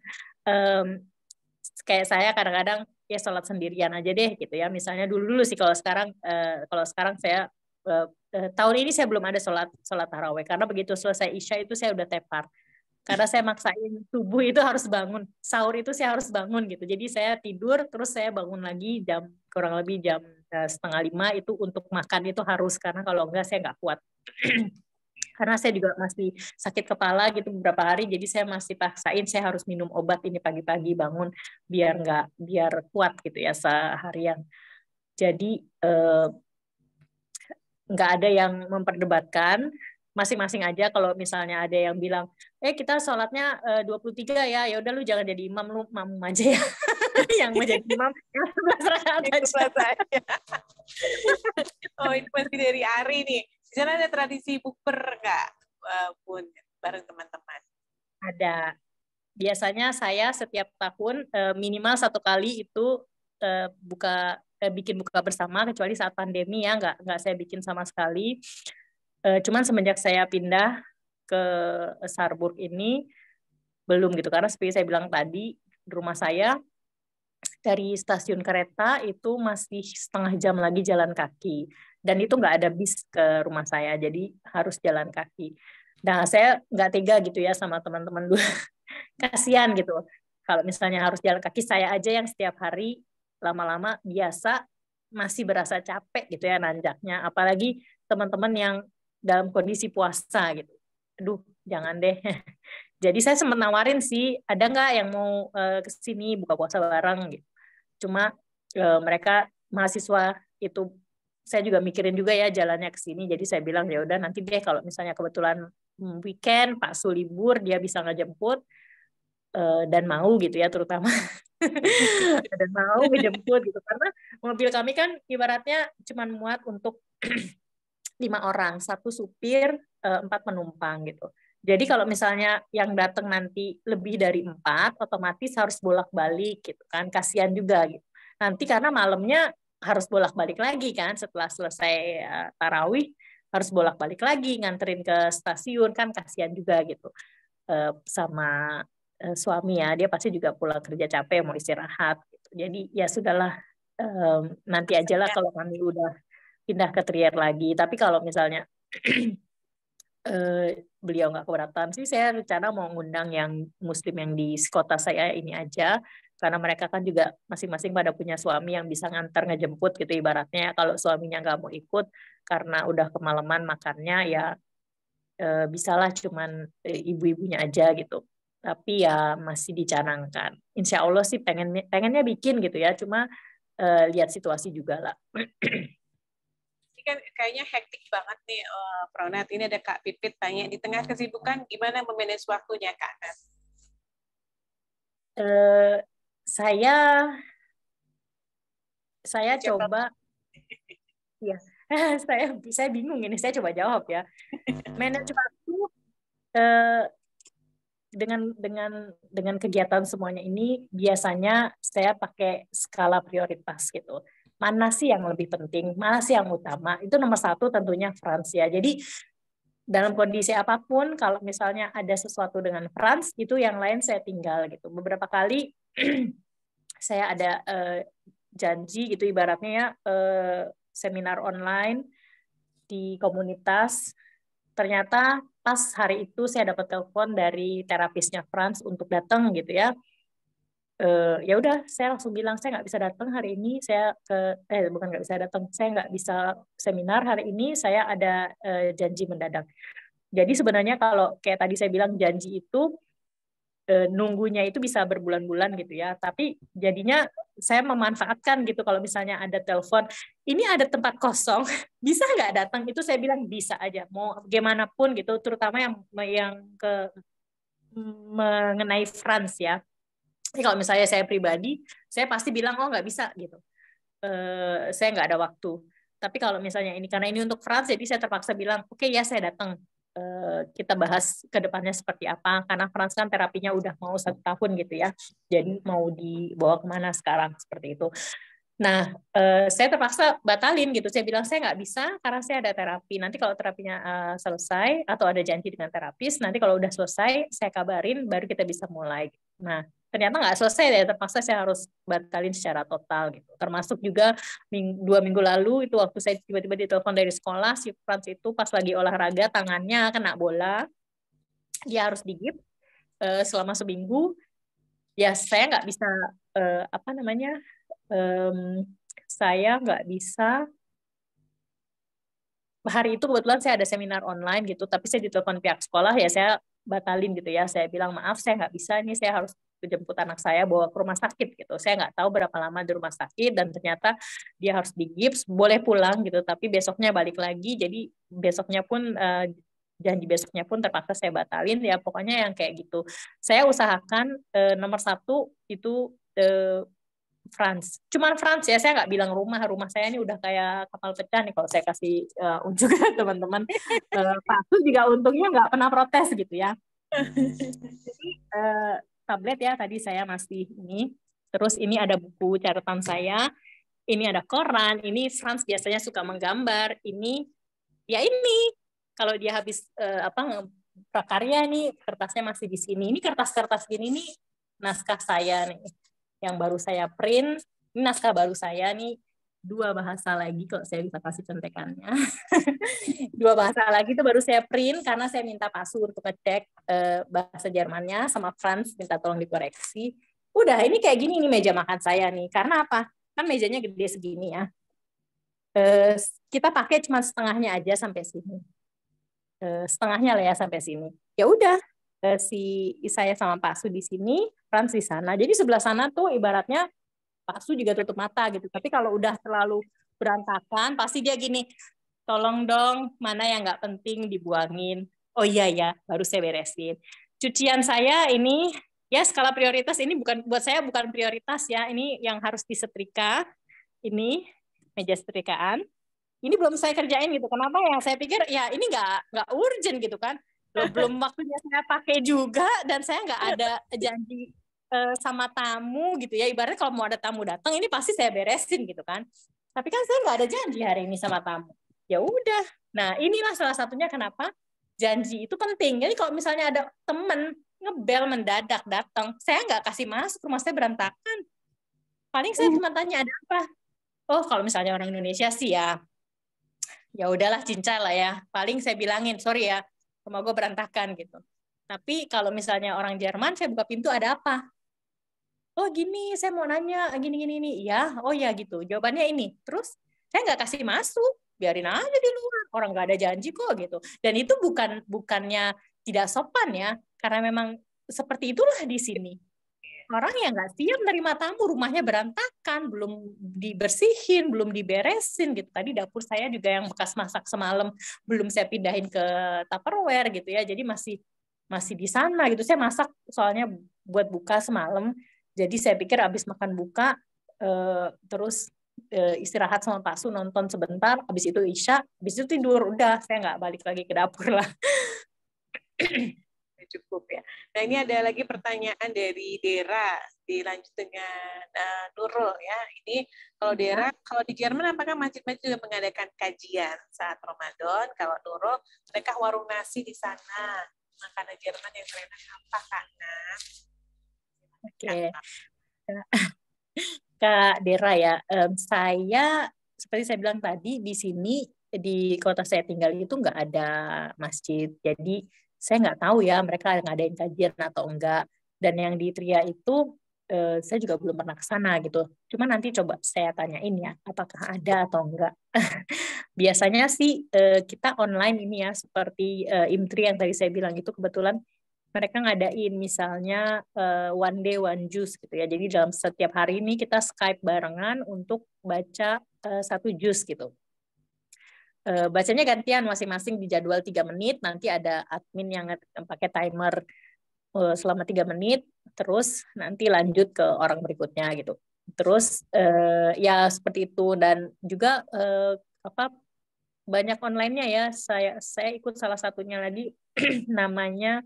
kayak saya kadang-kadang ya sholat sendirian aja deh gitu ya. Misalnya dulu sih, kalau sekarang saya tahun ini saya belum ada sholat tarawih, karena begitu selesai Isya itu saya udah tepar. Karena saya maksain subuh itu harus bangun, sahur itu saya harus bangun gitu. Jadi saya tidur, terus saya bangun lagi kurang lebih jam 4:30 itu untuk makan itu harus, karena kalau enggak saya nggak kuat. Karena saya juga masih sakit kepala gitu beberapa hari, jadi saya masih paksain saya harus minum obat ini pagi-pagi bangun biar kuat gitu ya seharian. Jadi nggak ada yang memperdebatkan, masing-masing aja. Kalau misalnya ada yang bilang, kita sholatnya 23 ya, ya udah lu jangan jadi imam, lu makmum aja ya. Yang mau jadi imam, yang 11 rakaat aja. Oh, ini masih dari Ari nih. Di sana ada tradisi bukber nggak, Bun, bareng teman-teman? Ada. Biasanya saya setiap tahun minimal 1 kali itu bikin buka bersama, kecuali saat pandemi ya, nggak saya bikin sama sekali. Cuman semenjak saya pindah ke Sarburg ini belum gitu, karena seperti saya bilang tadi, rumah saya dari stasiun kereta itu masih setengah jam lagi jalan kaki, dan itu nggak ada bis ke rumah saya, jadi harus jalan kaki. Nah, saya nggak tega gitu ya sama teman-teman dulu. Kasihan gitu. Kalau misalnya harus jalan kaki, saya aja yang setiap hari lama-lama biasa masih berasa capek gitu ya nanjaknya. Apalagi teman-teman yang dalam kondisi puasa gitu. Aduh, jangan deh. Jadi saya sempat nawarin sih, ada nggak yang mau ke sini buka puasa bareng gitu. Cuma mereka mahasiswa itu, saya juga mikirin juga ya jalannya ke sini. Jadi saya bilang ya udah nanti deh kalau misalnya kebetulan weekend Pak Su libur, dia bisa ngejemput dan mau gitu ya, terutama dan mau ngejemput gitu, karena mobil kami kan ibaratnya cuma muat untuk 5 orang, 1 supir, 4 penumpang gitu. Jadi kalau misalnya yang datang nanti lebih dari 4, otomatis harus bolak-balik gitu kan, kasihan juga gitu. Nanti karena malamnya harus bolak-balik lagi kan, setelah selesai tarawih harus bolak-balik lagi nganterin ke stasiun kan, kasihan juga gitu. Sama suami ya, dia pasti juga pulang kerja capek mau istirahat gitu. Jadi ya sudahlah, nanti aja lah kalau kami udah pindah ke Trier lagi. Tapi kalau misalnya beliau nggak keberatan sih, saya rencana mau ngundang yang muslim yang di kota saya ini aja, karena mereka kan juga masing-masing pada punya suami yang bisa ngantar ngejemput gitu ibaratnya. Kalau suaminya nggak mau ikut karena udah kemalaman makannya, ya bisalah cuman ibu-ibunya aja gitu. Tapi ya masih dicanangkan. Insya Allah sih pengennya bikin gitu ya, cuma lihat situasi juga lah. Ini kan kayaknya hektik banget nih, Pronat. Ini ada Kak Pipit tanya, di tengah kesibukan gimana memanage waktunya, Kak Nat? Saya coba, ya saya bingung ini, saya coba jawab ya. Manage waktu dengan kegiatan semuanya ini biasanya saya pakai skala prioritas gitu. Mana sih yang lebih penting, mana sih yang utama? Itu nomor 1 tentunya Frans ya. Jadi dalam kondisi apapun, kalau misalnya ada sesuatu dengan Frans, itu yang lain saya tinggal gitu. Beberapa kali saya ada janji gitu ibaratnya ya, seminar online di komunitas. Ternyata pas hari itu saya dapat telepon dari terapisnya Frans untuk datang gitu ya. Ya udah, saya langsung bilang saya nggak bisa datang hari ini. Saya bukan nggak bisa datang, saya nggak bisa seminar hari ini. Saya ada janji mendadak. Jadi sebenarnya kalau kayak tadi saya bilang janji itu nunggunya itu bisa berbulan-bulan gitu ya. Tapi jadinya saya memanfaatkan gitu, kalau misalnya ada telepon, ini ada tempat kosong, bisa nggak datang? Itu saya bilang bisa aja, mau gimana pun gitu, terutama yang mengenai Frans ya. Jadi kalau misalnya saya pribadi, saya pasti bilang oh nggak bisa gitu, saya nggak ada waktu. Tapi kalau misalnya ini karena ini untuk Frans, jadi saya terpaksa bilang oke ya saya datang. Kita bahas ke depannya seperti apa, karena Frans kan terapinya udah mau 1 tahun gitu ya, jadi mau dibawa kemana sekarang seperti itu. Nah, saya terpaksa batalin gitu, saya bilang saya nggak bisa karena saya ada terapi. Nanti kalau terapinya selesai atau ada janji dengan terapis, nanti kalau udah selesai saya kabarin baru kita bisa mulai. Nah, ternyata nggak selesai deh, terpaksa saya harus batalin secara total gitu. Termasuk juga 2 minggu lalu itu waktu saya tiba-tiba ditelepon dari sekolah, si Frans itu pas lagi olahraga tangannya kena bola, dia harus digips. selama seminggu, ya saya nggak bisa saya nggak bisa. Hari itu kebetulan saya ada seminar online gitu, tapi saya ditelepon pihak sekolah, ya saya batalin gitu ya. Saya bilang maaf, saya nggak bisa, ini saya harus jemput anak saya bawa ke rumah sakit gitu. Saya nggak tahu berapa lama di rumah sakit, dan ternyata dia harus digips, boleh pulang gitu, tapi besoknya balik lagi. Jadi besoknya pun janji besoknya pun terpaksa saya batalin ya. Pokoknya yang kayak gitu. Saya usahakan nomor satu itu France. Cuman France ya, saya nggak bilang rumah. Rumah saya ini udah kayak kapal pecah nih kalau saya kasih unjuk ke teman-teman. Pak Su juga untungnya nggak pernah protes gitu ya. Jadi tablet ya tadi saya masih ini. Terus ini ada buku catatan saya. Ini ada koran. Ini France biasanya suka menggambar. Ini ya ini kalau dia habis prakarya nih kertasnya masih di sini. Ini kertas-kertas gini nih naskah saya nih yang baru saya print. Ini naskah baru saya nih, 2 bahasa lagi kalau saya bisa kasih contekannya. 2 bahasa lagi itu baru saya print karena saya minta Pak Su untuk ngecek bahasa Jermannya, sama Franz minta tolong dikoreksi. Udah, ini kayak gini nih meja makan saya nih. Karena apa? Kan mejanya gede segini ya. Kita pakai cuma setengahnya aja sampai sini. Setengahnya lah ya sampai sini. Ya udah, si saya sama Pak Su di sini, Franz di sana. Jadi sebelah sana tuh ibaratnya Pak Su juga tutup mata gitu. Tapi kalau udah terlalu berantakan, pasti dia gini, tolong dong, mana yang nggak penting dibuangin. Oh iya ya, baru saya beresin. Cucian saya ini, ya skala prioritas ini bukan buat saya, bukan prioritas ya. Ini yang harus disetrika. Ini meja setrikaan. Ini belum saya kerjain gitu. Kenapa ya? Saya pikir ya ini nggak urgent gitu kan. Belum waktunya saya pakai juga, dan saya nggak ada janji sama tamu gitu ya. Ibaratnya kalau mau ada tamu datang, ini pasti saya beresin gitu kan. Tapi kan saya nggak ada janji hari ini sama tamu. Ya udah. Nah inilah salah satunya kenapa janji itu penting. Jadi kalau misalnya ada temen ngebel mendadak datang, saya nggak kasih masuk, rumah saya berantakan. Paling saya cuma tanya ada apa. Oh kalau misalnya orang Indonesia sih ya udahlah cincai lah ya. Paling saya bilangin, sorry ya, rumah gue berantakan gitu. Tapi kalau misalnya orang Jerman, saya buka pintu ada apa? Oh gini, saya mau nanya, gini. Ya, oh ya gitu. Jawabannya ini. Terus saya nggak kasih masuk, biarin aja di luar. Orang nggak ada janji kok gitu. Dan itu bukannya tidak sopan ya, karena memang seperti itulah di sini. Orang yang nggak siap menerima tamu, rumahnya berantakan, belum dibersihin, belum diberesin gitu. Tadi dapur saya juga yang bekas masak semalam belum saya pindahin ke Tupperware gitu ya. Jadi masih di sana gitu. Saya masak soalnya buat buka semalam. Jadi saya pikir habis makan buka terus istirahat sama Pak Su, nonton sebentar, habis itu Isya, habis itu tidur, udah saya nggak balik lagi ke dapur lah. Cukup ya. Nah ini ada lagi pertanyaan dari Dera, dilanjut dengan Nurul ya. Ini kalau Dera, kalau di Jerman apakah masjid-masjid juga mengadakan kajian saat Ramadan? Kalau Nurul, mereka warung nasi di sana. Makanan Jerman yang enak apa karena? Oke. Kak Dera ya, saya seperti saya bilang tadi, di sini di kota saya tinggal itu nggak ada masjid. Jadi saya nggak tahu ya mereka ngadain kajian atau enggak. Dan yang di Tria itu saya juga belum pernah ke sana gitu. Cuma nanti coba saya tanyain ya, apakah ada atau enggak. Biasanya sih kita online ini ya, seperti IMTRI yang tadi saya bilang itu kebetulan mereka ngadain misalnya one day one juice gitu ya. Jadi dalam setiap hari ini kita Skype barengan untuk baca satu jus gitu. Bacanya gantian masing-masing di jadwal 3 menit, nanti ada admin yang pakai timer selama 3 menit, terus nanti lanjut ke orang berikutnya gitu. Terus ya seperti itu, dan juga banyak online-nya ya. Saya ikut salah satunya lagi namanya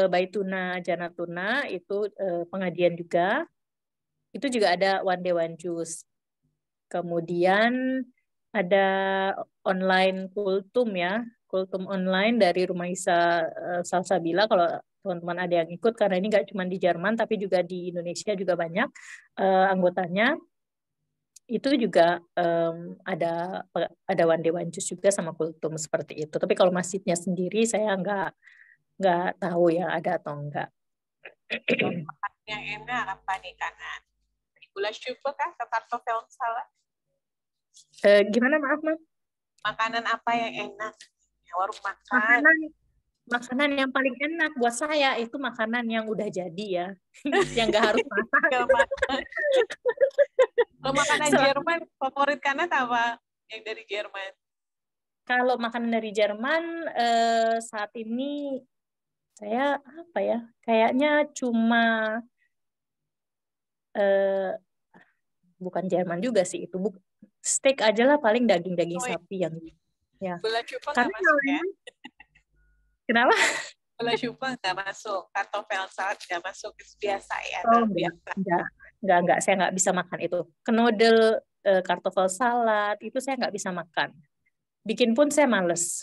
Baituna Janatuna, itu pengajian juga. Itu juga ada one day one juice. Kemudian ada online kultum ya, kultum online dari Rumah Isa Salsabila. Kalau teman-teman ada yang ikut, karena ini nggak cuma di Jerman tapi juga di Indonesia juga banyak anggotanya. Itu juga ada one day one juice juga sama kultum seperti itu. Tapi kalau masjidnya sendiri saya nggak nggak tahu ya ada atau enggak. Yang enak apa nih kanan? Gula syukur kah? Atau kartofel salad? Gimana maaf, Mam? Makanan apa yang enak? Warung makan. Makanan yang paling enak buat saya itu makanan yang udah jadi ya, yang nggak harus masak. Kalau makanan Jerman, favorit kanan apa yang dari Jerman? Kalau makanan dari Jerman saat ini saya apa ya? Kayaknya cuma bukan Jerman juga sih itu. Steak aja lah paling daging-daging sapi yang ya. Gula syukur Karena nggak masuk ya? Kenapa? Gula syukur nggak masuk, kartofel salad nggak masuk, itu biasa ya? Oh, enggak, saya nggak bisa makan itu. Knödel, kartofel salad itu saya nggak bisa makan. Bikin pun saya males.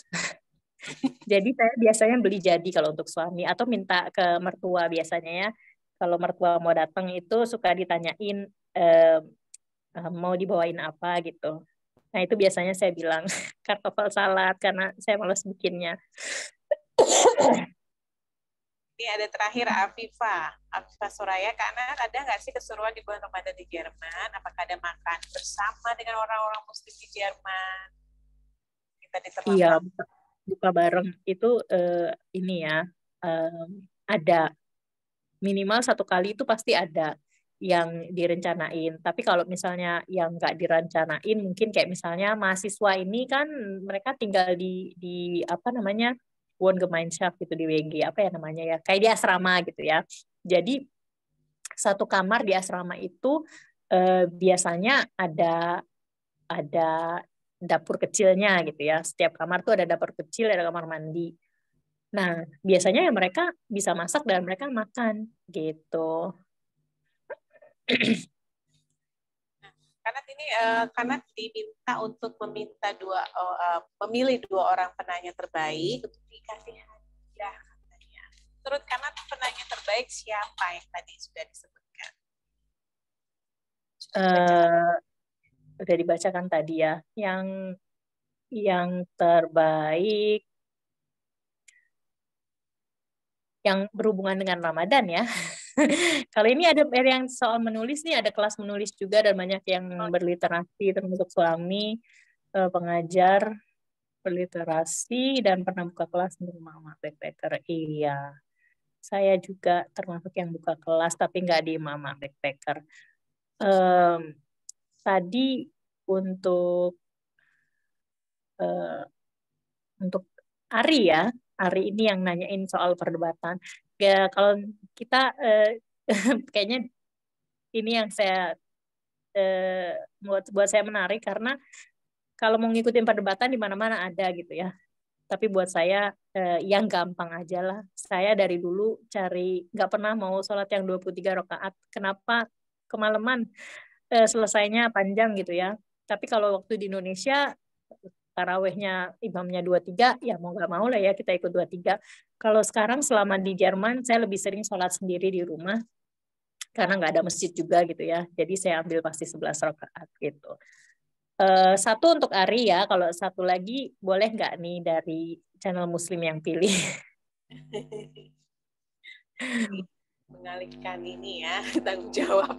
Jadi saya biasanya beli jadi kalau untuk suami atau minta ke mertua biasanya ya. Kalau mertua mau datang itu suka ditanyain mau dibawain apa gitu. Nah itu biasanya saya bilang kartofel salad karena saya males bikinnya. Ini ada terakhir Afifa Soraya, karena ada nggak sih keseruan di bulan Ramadan di Jerman? Apakah ada makan bersama dengan orang-orang Muslim di Jerman? Kita diterlambat. Iya, buka bareng itu ini ya ada minimal satu kali itu pasti ada yang direncanain. Tapi kalau misalnya yang nggak direncanain, mungkin kayak misalnya mahasiswa ini kan mereka tinggal di apa namanya Wohngemeinschaft gitu di WG apa ya namanya ya kayak di asrama gitu ya. Jadi satu kamar di asrama itu biasanya ada dapur kecilnya gitu ya. Setiap kamar tuh ada dapur kecil, ada kamar mandi. Nah, biasanya ya mereka bisa masak dan mereka makan gitu. Karena diminta untuk memilih dua orang penanya terbaik untuk dikasih hadiah katanya. Menurut karena penanya terbaik siapa yang tadi sudah disebutkan? Udah dibacakan tadi ya. Yang terbaik yang berhubungan dengan Ramadan ya. Kalau ini ada yang soal menulis nih, ada kelas menulis juga dan banyak yang berliterasi termasuk suami, pengajar berliterasi dan pernah buka kelas untuk mama backpacker. Iya, saya juga termasuk yang buka kelas tapi nggak di mama backpacker. Tadi untuk Ari ya, Ari ini yang nanyain soal perdebatan. Ya, kalau kita kayaknya ini yang saya buat saya menarik karena kalau mau ngikutin perdebatan di mana-mana ada gitu ya. Tapi buat saya yang gampang aja lah. Saya dari dulu nggak pernah mau sholat yang 23 rakaat. Kenapa kemalaman selesainya panjang gitu ya. Tapi kalau waktu di Indonesia tarawehnya imamnya 23, ya mau nggak mau lah ya kita ikut 23. Kalau sekarang selama di Jerman, saya lebih sering sholat sendiri di rumah, karena nggak ada masjid juga gitu ya. Jadi saya ambil pasti 11 rakaat gitu. Satu untuk Ari ya, kalau satu lagi boleh nggak nih dari channel Muslim yang pilih? Mengalihkan ini ya, tanggung jawab.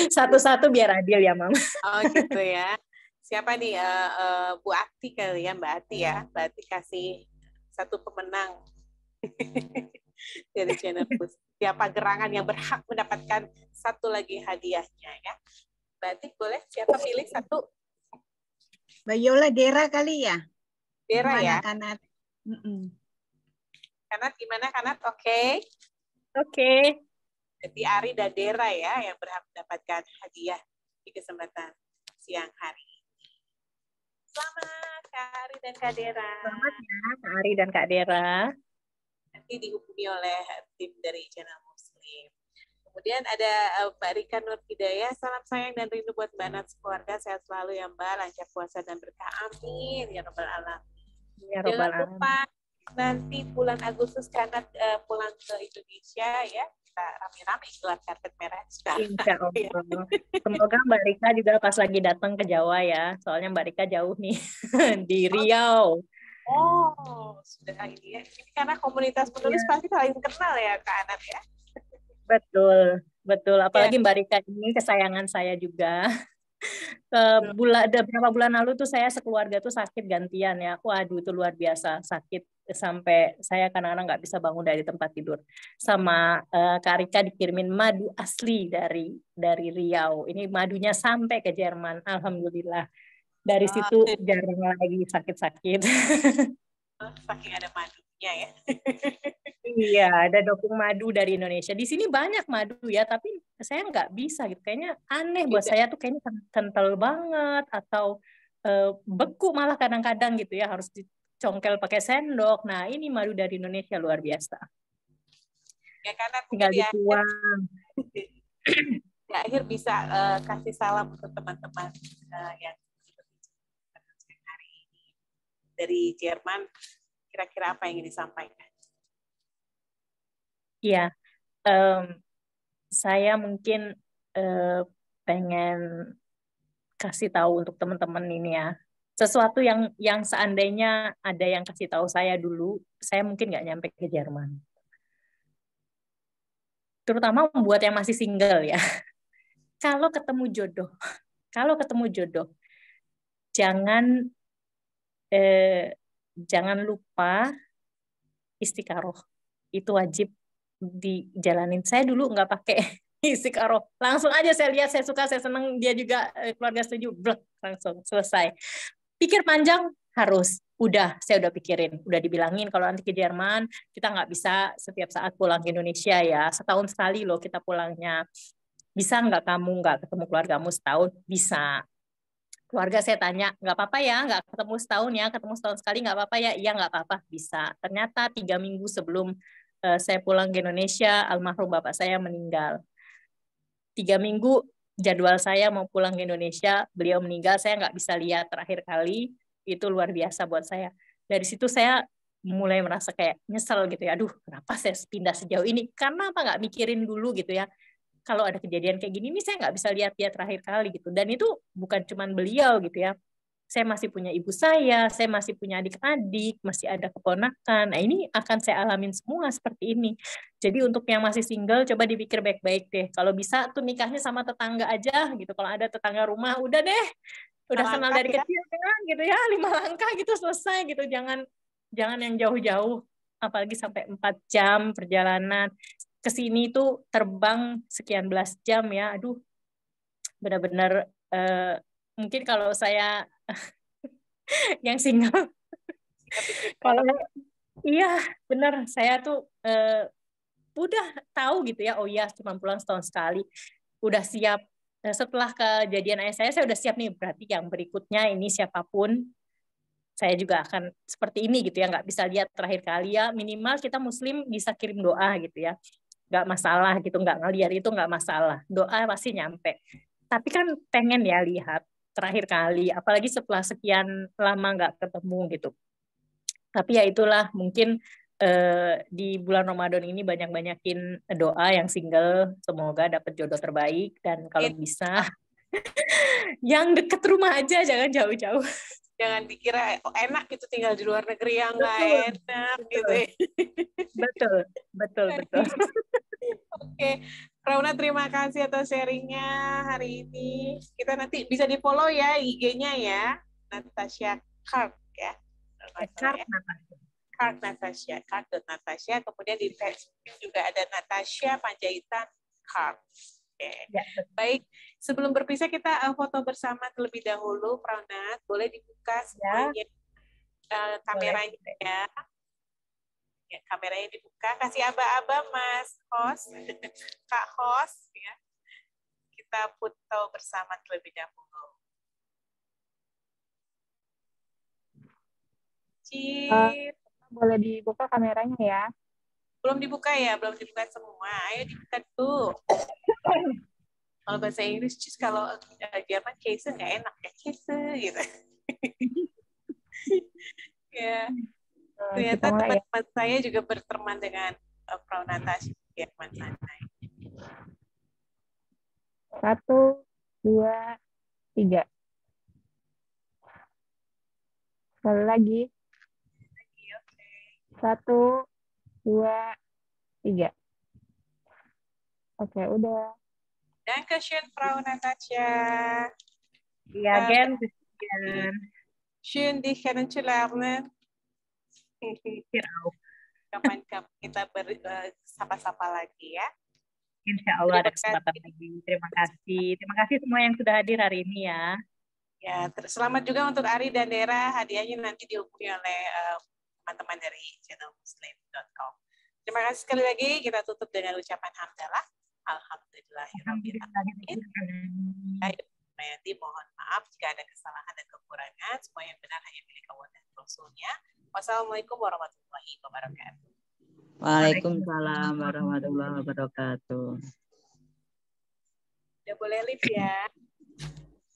Satu-satu biar adil ya, Mam. Oh gitu ya. Siapa nih Bu Ati kali ya, Mbak Ati ya. Mbak Ati kasih satu pemenang dari channel Muslim. Siapa gerangan yang berhak mendapatkan satu lagi hadiahnya ya. Mbak Ati boleh siapa pilih satu? Mbak Yola Dera kali ya. Dera ya. Kanat. Kanat gimana Kanat? Oke. Oke. Jadi Ari dan Dera ya yang berhak mendapatkan hadiah di kesempatan siang hari. Selamat Kak Ari dan Kak Dera. Selamat ya Kak Ari dan Kak Dera. Nanti dihubungi oleh tim dari channel Muslim. Kemudian ada Mbak Rika Nur Hidayah. Salam sayang dan rindu buat Mbak Nat keluarga. Sehat selalu ya Mbak. Lancar puasa dan berkah. Amin. Ya Rabbal Alamin. Ya Rabbal Jangan lupa nanti bulan Agustus Kanat pulang ke Indonesia ya. Kita rame-rame gelar karpet merah. Insya Allah. Semoga Mbak Rika juga pas lagi datang ke Jawa ya. Soalnya Mbak Rika jauh nih di Riau. Oh, sudah ini ya. Ini karena komunitas penulis pasti saling kenal ya, Kak Anat ya. Betul, betul. Ya, Apalagi Mbak Rika ini kesayangan saya juga. Ada beberapa bulan lalu tuh saya sekeluarga tuh sakit gantian ya. Waduh itu luar biasa sakit sampai saya kadang-kadang nggak bisa bangun dari tempat tidur. Sama Kak Rika dikirimin madu asli dari Riau. Ini madunya sampai ke Jerman. Alhamdulillah. Dari situ jarang lagi sakit-sakit. saking ada madunya ya. Iya, ada doping madu dari Indonesia. Di sini banyak madu ya, tapi saya nggak bisa gitu. Kayaknya aneh buat saya tuh kayaknya kental banget atau beku malah kadang-kadang gitu ya, harus dicongkel pakai sendok. Nah, ini madu dari Indonesia luar biasa. Ya karena mungkin Tinggal ya dituang. di akhir bisa kasih salam untuk teman-teman yang hari ini dari Jerman. Kira-kira apa yang ingin disampaikan? Iya, saya mungkin pengen kasih tahu untuk teman-teman ini ya. Sesuatu yang seandainya ada yang kasih tahu saya dulu, saya mungkin nggak nyampe ke Jerman. Terutama buat yang masih single ya. Kalau ketemu jodoh, jangan lupa istiqaroh. Itu wajib dijalanin. Saya dulu nggak pakai istiqaroh. Langsung aja saya lihat, saya suka, saya senang, dia juga keluarga setuju, blek, langsung selesai. Pikir panjang harus. Saya udah pikirin, udah dibilangin kalau nanti ke Jerman kita nggak bisa setiap saat pulang ke Indonesia ya. Setahun sekali loh kita pulangnya. Bisa nggak kamu nggak ketemu keluargamu setahun? Bisa. Keluarga saya tanya, nggak apa-apa ya, nggak ketemu setahun ya, ketemu setahun sekali nggak apa-apa ya, iya nggak apa-apa, bisa. Ternyata 3 minggu sebelum saya pulang ke Indonesia, almarhum bapak saya meninggal. 3 minggu jadwal saya mau pulang ke Indonesia, beliau meninggal, saya nggak bisa lihat terakhir kali, itu luar biasa buat saya. Dari situ saya mulai merasa kayak nyesel gitu ya, aduh kenapa saya pindah sejauh ini, karena apa nggak mikirin dulu gitu ya, kalau ada kejadian kayak gini, ini saya nggak bisa lihat dia terakhir kali gitu. Dan itu bukan cuma beliau gitu ya. Saya masih punya ibu saya masih punya adik-adik, masih ada keponakan. Nah ini akan saya alamin semua seperti ini. Jadi untuk yang masih single, coba dipikir baik-baik deh. Kalau bisa tuh nikahnya sama tetangga aja gitu. Kalau ada tetangga rumah, udah deh. Udah kenal Langkah dari ya. kecil kan gitu ya, 5 langkah gitu selesai gitu. Jangan yang jauh-jauh, apalagi sampai 4 jam perjalanan ke sini tuh terbang sekian belas jam ya. Aduh, benar-benar mungkin kalau saya yang single kalau iya benar saya tuh udah tahu gitu ya. Oh iya, cuma pulang setahun sekali. Udah siap setelah kejadian ayah saya udah siap nih, berarti yang berikutnya ini siapapun saya juga akan seperti ini gitu ya, nggak bisa lihat terakhir kali ya, minimal kita muslim bisa kirim doa gitu ya, nggak masalah gitu, nggak ngeliat itu nggak masalah, doa pasti nyampe. Tapi kan pengen ya lihat terakhir kali, apalagi setelah sekian lama nggak ketemu gitu. Tapi ya itulah, mungkin di bulan Ramadan ini banyak-banyakin doa yang single, semoga dapat jodoh terbaik, dan kalau bisa yang deket rumah aja, jangan jauh-jauh. Jangan dikira enak gitu tinggal di luar negeri yang nggak Betul, enak betul, gitu ya. betul. Oke, Rauna terima kasih atas sharingnya hari ini. Kita nanti bisa di follow ya IG-nya ya, Natasha Card ya. Card Natasha, Card.Natasha. Kemudian di Facebook juga ada Natasha Panjaitan Card. Oke. Ya, baik. Sebelum berpisah kita foto bersama terlebih dahulu, Praunat. Boleh dibuka semuanya kameranya ya. Ya, kameranya dibuka. Kasih aba-aba Mas host, Kak host ya. Kita foto bersama terlebih dahulu. Cip. Boleh dibuka kameranya ya? Belum dibuka ya, belum dibuka semua. Ayo dibuka dulu. Kalau bahasa Inggris, kalau Jerman case nggak enak ya, case gitu. Ya. Ternyata teman-teman saya juga berteman dengan Frau Natasha di Jerman sana. 1, 2, 3. Sekali lagi. 1, 2, 3. Oke, udah. Dankeschön, Frau Natascha. Ja, gern geschehen. Schön, dich kennenzulernen. Hier auch. Kapan-kapan kita bersapa-sapa lagi ya. Insya Allah ada Terima kesempatan lagi. Terima kasih. Terima kasih semua yang sudah hadir hari ini ya. Ya, selamat juga untuk Ari dan Dera. Hadiahnya nanti dihubungi oleh teman-teman dari channelmuslim.com. Terima kasih sekali lagi. Kita tutup dengan ucapan hamdalah. Alhamdulillahirrahmanirrahim. Nanti mohon maaf jika ada kesalahan dan kekurangan. Semua yang benar hanya milik Allah dan Rasulnya. Wassalamualaikum warahmatullahi wabarakatuh. Waalaikumsalam warahmatullahi wabarakatuh. Udah boleh live ya.